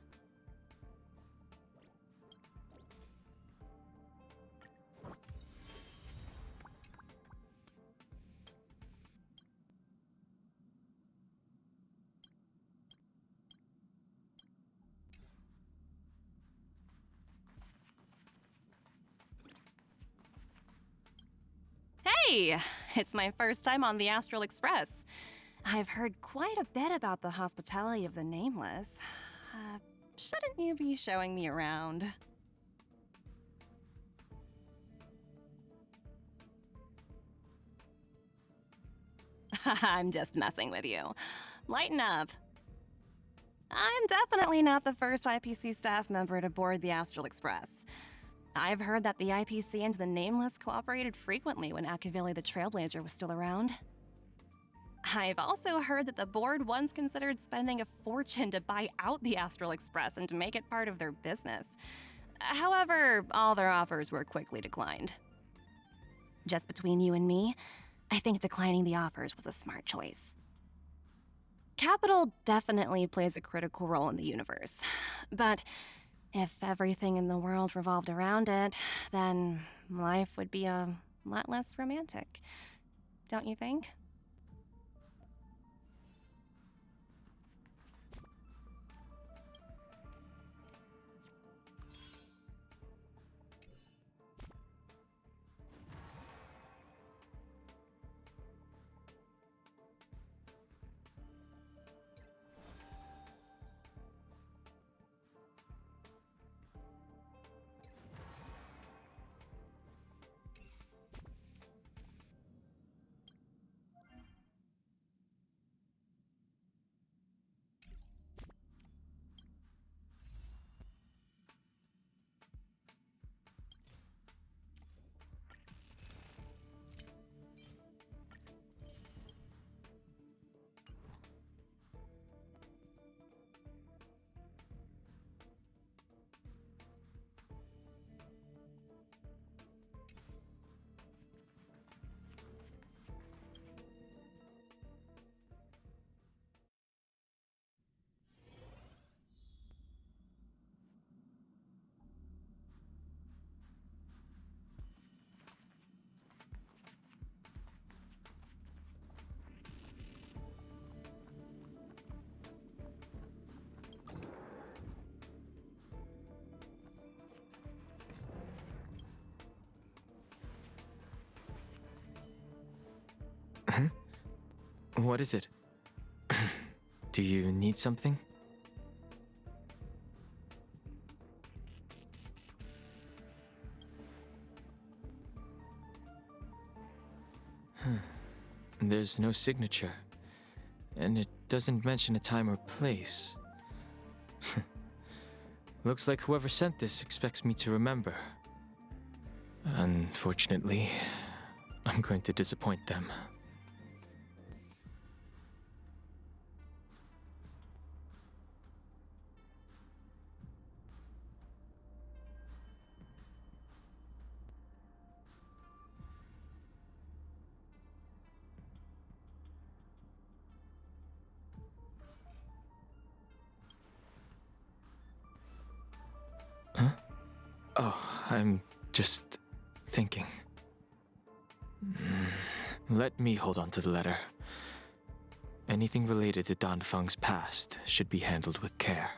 Hey! It's my first time on the Astral Express. I've heard quite a bit about the hospitality of the Nameless. Shouldn't you be showing me around? I'm just messing with you. Lighten up. I'm definitely not the first IPC staff member to board the Astral Express. I've heard that the IPC and the Nameless cooperated frequently when Akavili the Trailblazer was still around. I've also heard that the board once considered spending a fortune to buy out the Astral Express and to make it part of their business. However, all their offers were quickly declined. Just between you and me, I think declining the offers was a smart choice. Capital definitely plays a critical role in the universe, but if everything in the world revolved around it, then life would be a lot less romantic. Don't you think? What is it? Do you need something? There's no signature, and it doesn't mention a time or place. Looks like whoever sent this expects me to remember. Unfortunately, I'm going to disappoint them. Huh? Oh, I'm just thinking. Let me hold on to the letter. Anything related to Dan Feng's past should be handled with care.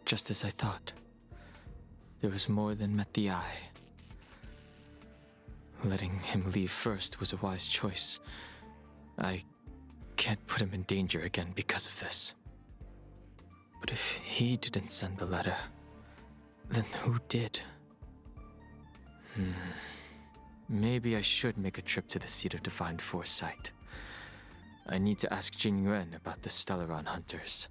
Just as I thought. There was more than met the eye. Letting him leave first was a wise choice. I can't put him in danger again because of this. But if he didn't send the letter, then who did? Maybe I should make a trip to the seat of divine foresight. I need to ask Jing Yuan about the Stellaron hunters.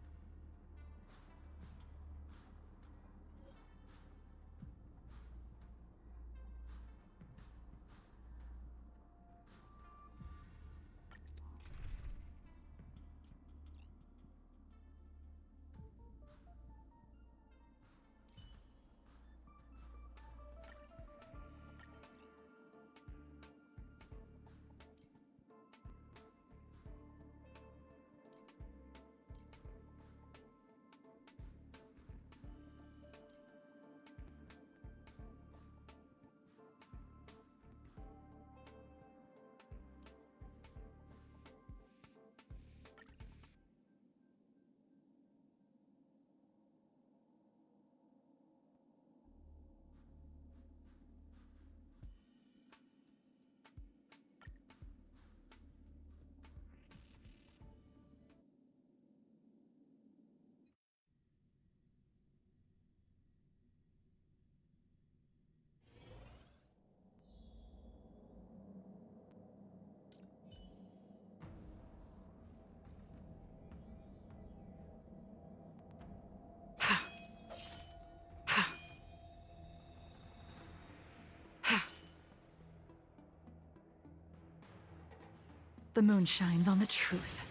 the moon shines on the truth.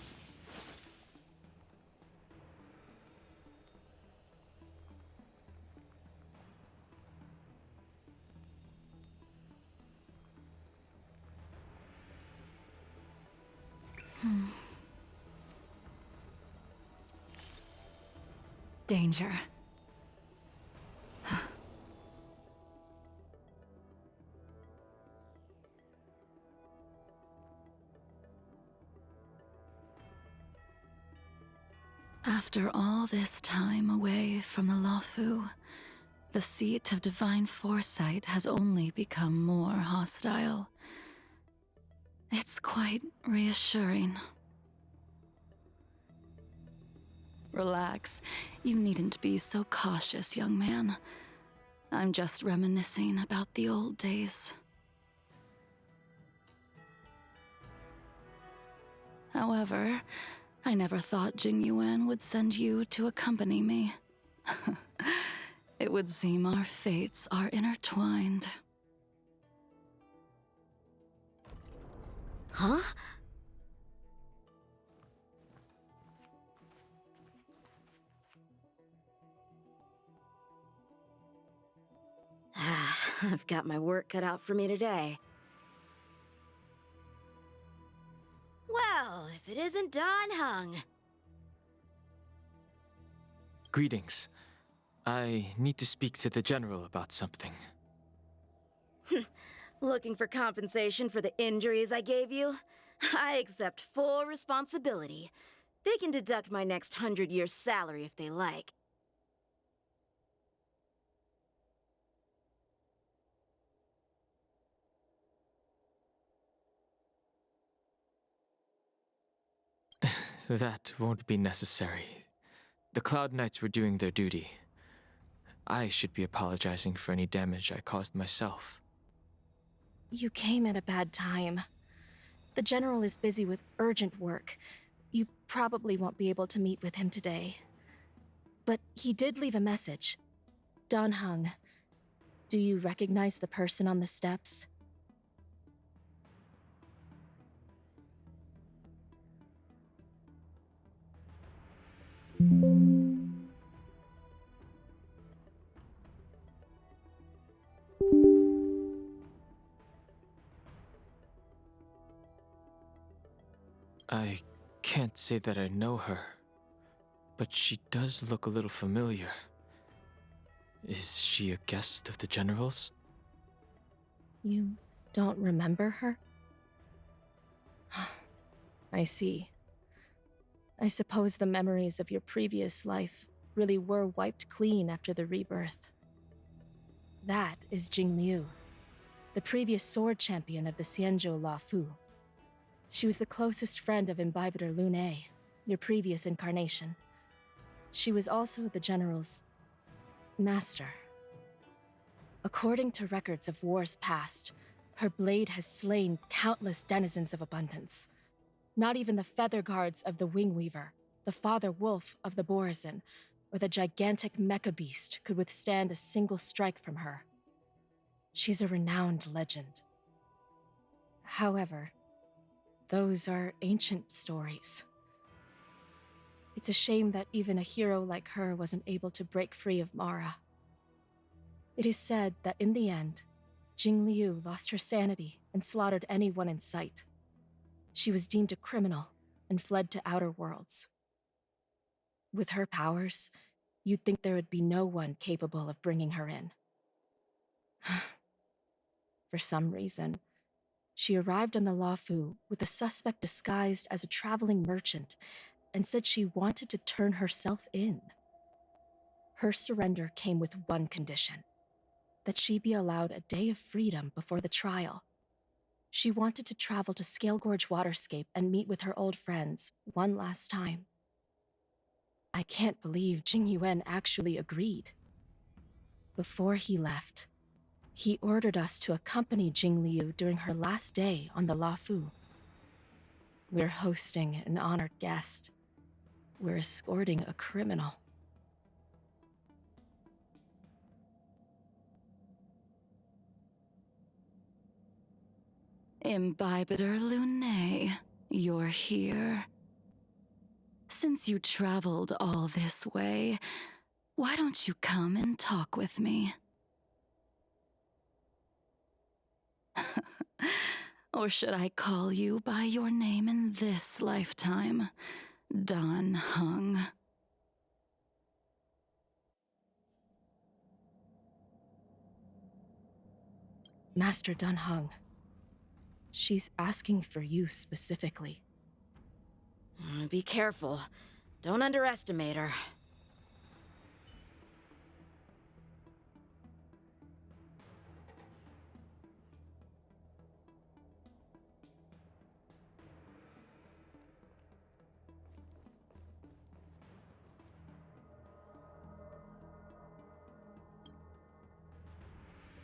Danger. After all this time away from the Luofu, the seat of divine foresight has only become more hostile. It's quite reassuring. Relax. You needn't be so cautious, young man. I'm just reminiscing about the old days. However, I never thought Jing Yuan would send you to accompany me. It would seem our fates are intertwined. Huh? I've got my work cut out for me today. Well, if it isn't Don Hung. Greetings. I need to speak to the General about something. Looking for compensation for the injuries I gave you? I accept full responsibility. They can deduct my next 100 years' salary if they like. That won't be necessary. The Cloud Knights were doing their duty. I should be apologizing for any damage I caused myself. You came at a bad time. The General is busy with urgent work. You probably won't be able to meet with him today. But he did leave a message. Don Hung. Do you recognize the person on the steps? I can't say that I know her, but she does look a little familiar. Is she a guest of the General's? You don't remember her? I see. I suppose the memories of your previous life really were wiped clean after the rebirth. That is Jing Liu, the previous sword champion of the Xianzhou Luofu. She was the closest friend of Imbibitor Lune, your previous incarnation. She was also the General's master. According to records of wars past, her blade has slain countless denizens of abundance. Not even the feather guards of the Wing Weaver, the father wolf of the Borazon, or the gigantic mecha beast could withstand a single strike from her. She's a renowned legend. However, those are ancient stories. It's a shame that even a hero like her wasn't able to break free of Mara. It is said that in the end, Jing Liu lost her sanity and slaughtered anyone in sight. She was deemed a criminal and fled to outer worlds. With her powers, you'd think there would be no one capable of bringing her in. For some reason, she arrived on the Luofu with a suspect disguised as a traveling merchant and said she wanted to turn herself in. Her surrender came with one condition: that she be allowed a day of freedom before the trial. She wanted to travel to Scale Gorge Waterscape and meet with her old friends one last time. I can't believe Jing Yuan actually agreed. Before he left, he ordered us to accompany Jing Liu during her last day on the Luofu. We're hosting an honored guest. We're escorting a criminal. Imbibitor Lune. you're here. Since you traveled all this way, why don't you come and talk with me? Or should I call you by your name in this lifetime? Dan Heng. Master Dan Heng. She's asking for you specifically. Be careful. Don't underestimate her.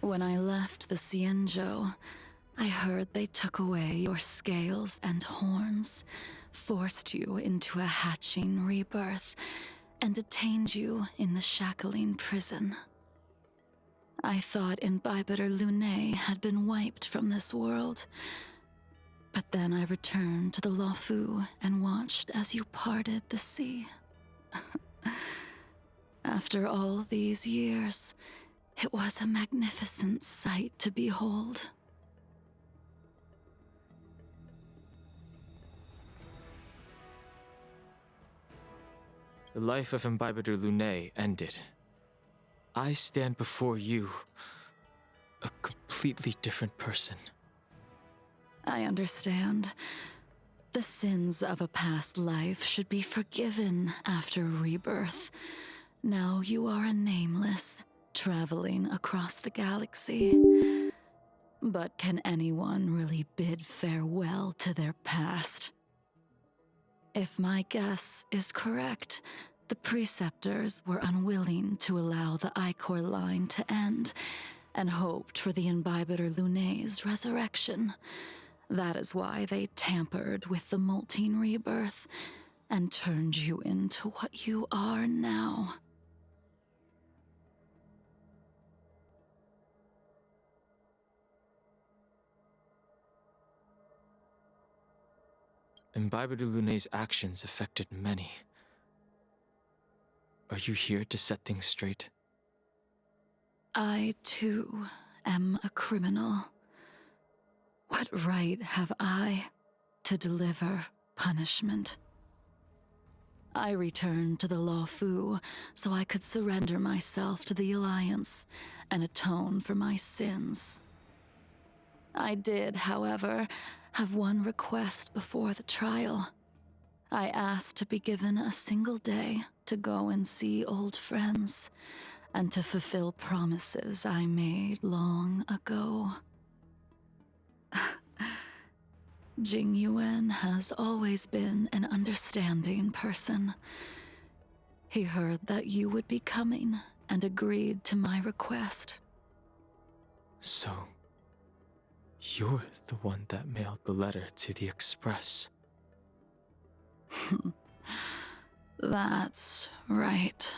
When I left the Xianzhou, I heard they took away your scales and horns, forced you into a hatching rebirth, and detained you in the shackling prison. I thought Imbibitor Lunae had been wiped from this world, but then I returned to the Luofu and watched as you parted the sea. After all these years, it was a magnificent sight to behold. The life of Imbibitor Lunae ended. I stand before you, a completely different person. I understand. The sins of a past life should be forgiven after rebirth. Now you are a nameless, traveling across the galaxy. But can anyone really bid farewell to their past? If my guess is correct, the preceptors were unwilling to allow the Icor line to end, and hoped for the Imbibitor Lunae's resurrection. That is why they tampered with the molting rebirth, and turned you into what you are now. Imbibitor Lunae's actions affected many. Are you here to set things straight? I, too, am a criminal. What right have I to deliver punishment? I returned to the Luofu so I could surrender myself to the Alliance and atone for my sins. I did, however, have one request before the trial. I asked to be given a single day to go and see old friends, and to fulfill promises I made long ago. Jing Yuan has always been an understanding person. He heard that you would be coming and agreed to my request. So, you're the one that mailed the letter to the Express. That's right.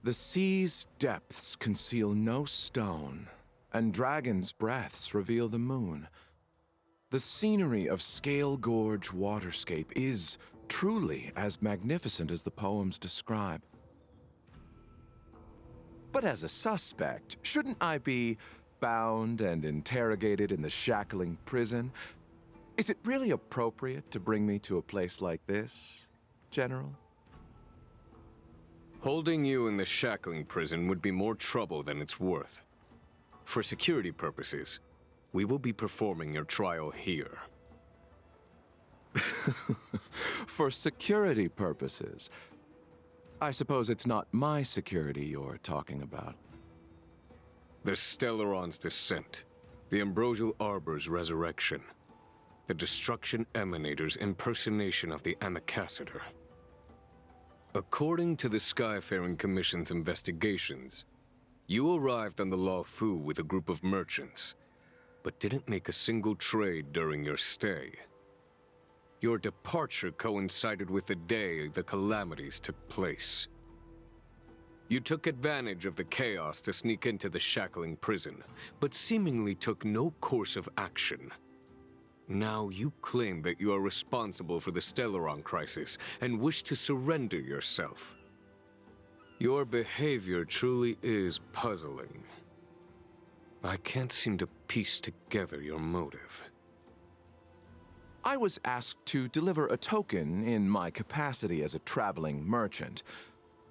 The sea's depths conceal no stone, and dragons' breaths reveal the moon. The scenery of Scale Gorge waterscape is truly as magnificent as the poems describe. But as a suspect, shouldn't I be bound and interrogated in the shackling prison? Is it really appropriate to bring me to a place like this, General? Holding you in the shackling prison would be more trouble than it's worth. For security purposes, we will be performing your trial here. For security purposes? I suppose it's not my security you're talking about. The Stellaron's descent, the Ambrosial Arbor's resurrection, the Destruction Emanator's impersonation of the Amicassator. According to the Skyfaring Commission's investigations, you arrived on the Lawfu with a group of merchants, but didn't make a single trade during your stay. Your departure coincided with the day the calamities took place. You took advantage of the chaos to sneak into the shackling prison, but seemingly took no course of action. Now you claim that you are responsible for the Stellaron crisis and wish to surrender yourself. Your behavior truly is puzzling. I can't seem to piece together your motive. I was asked to deliver a token in my capacity as a traveling merchant.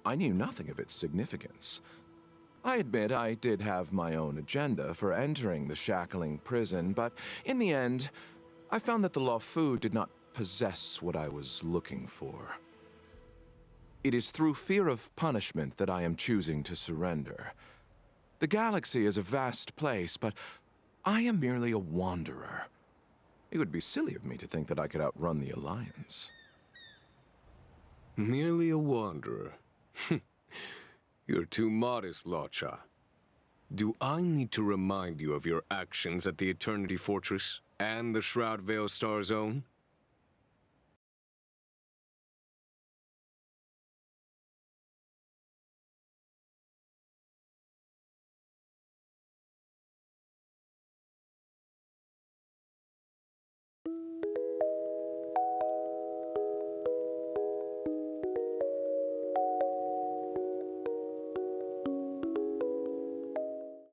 I knew nothing of its significance. I admit I did have my own agenda for entering the shackling prison, but in the end, I found that the Lawfu did not possess what I was looking for. It is through fear of punishment that I am choosing to surrender. The galaxy is a vast place, but I am merely a wanderer. It would be silly of me to think that I could outrun the Alliance. Merely a wanderer? You're too modest, Locha. Do I need to remind you of your actions at the Eternity Fortress and the Shroud Veil Star Zone?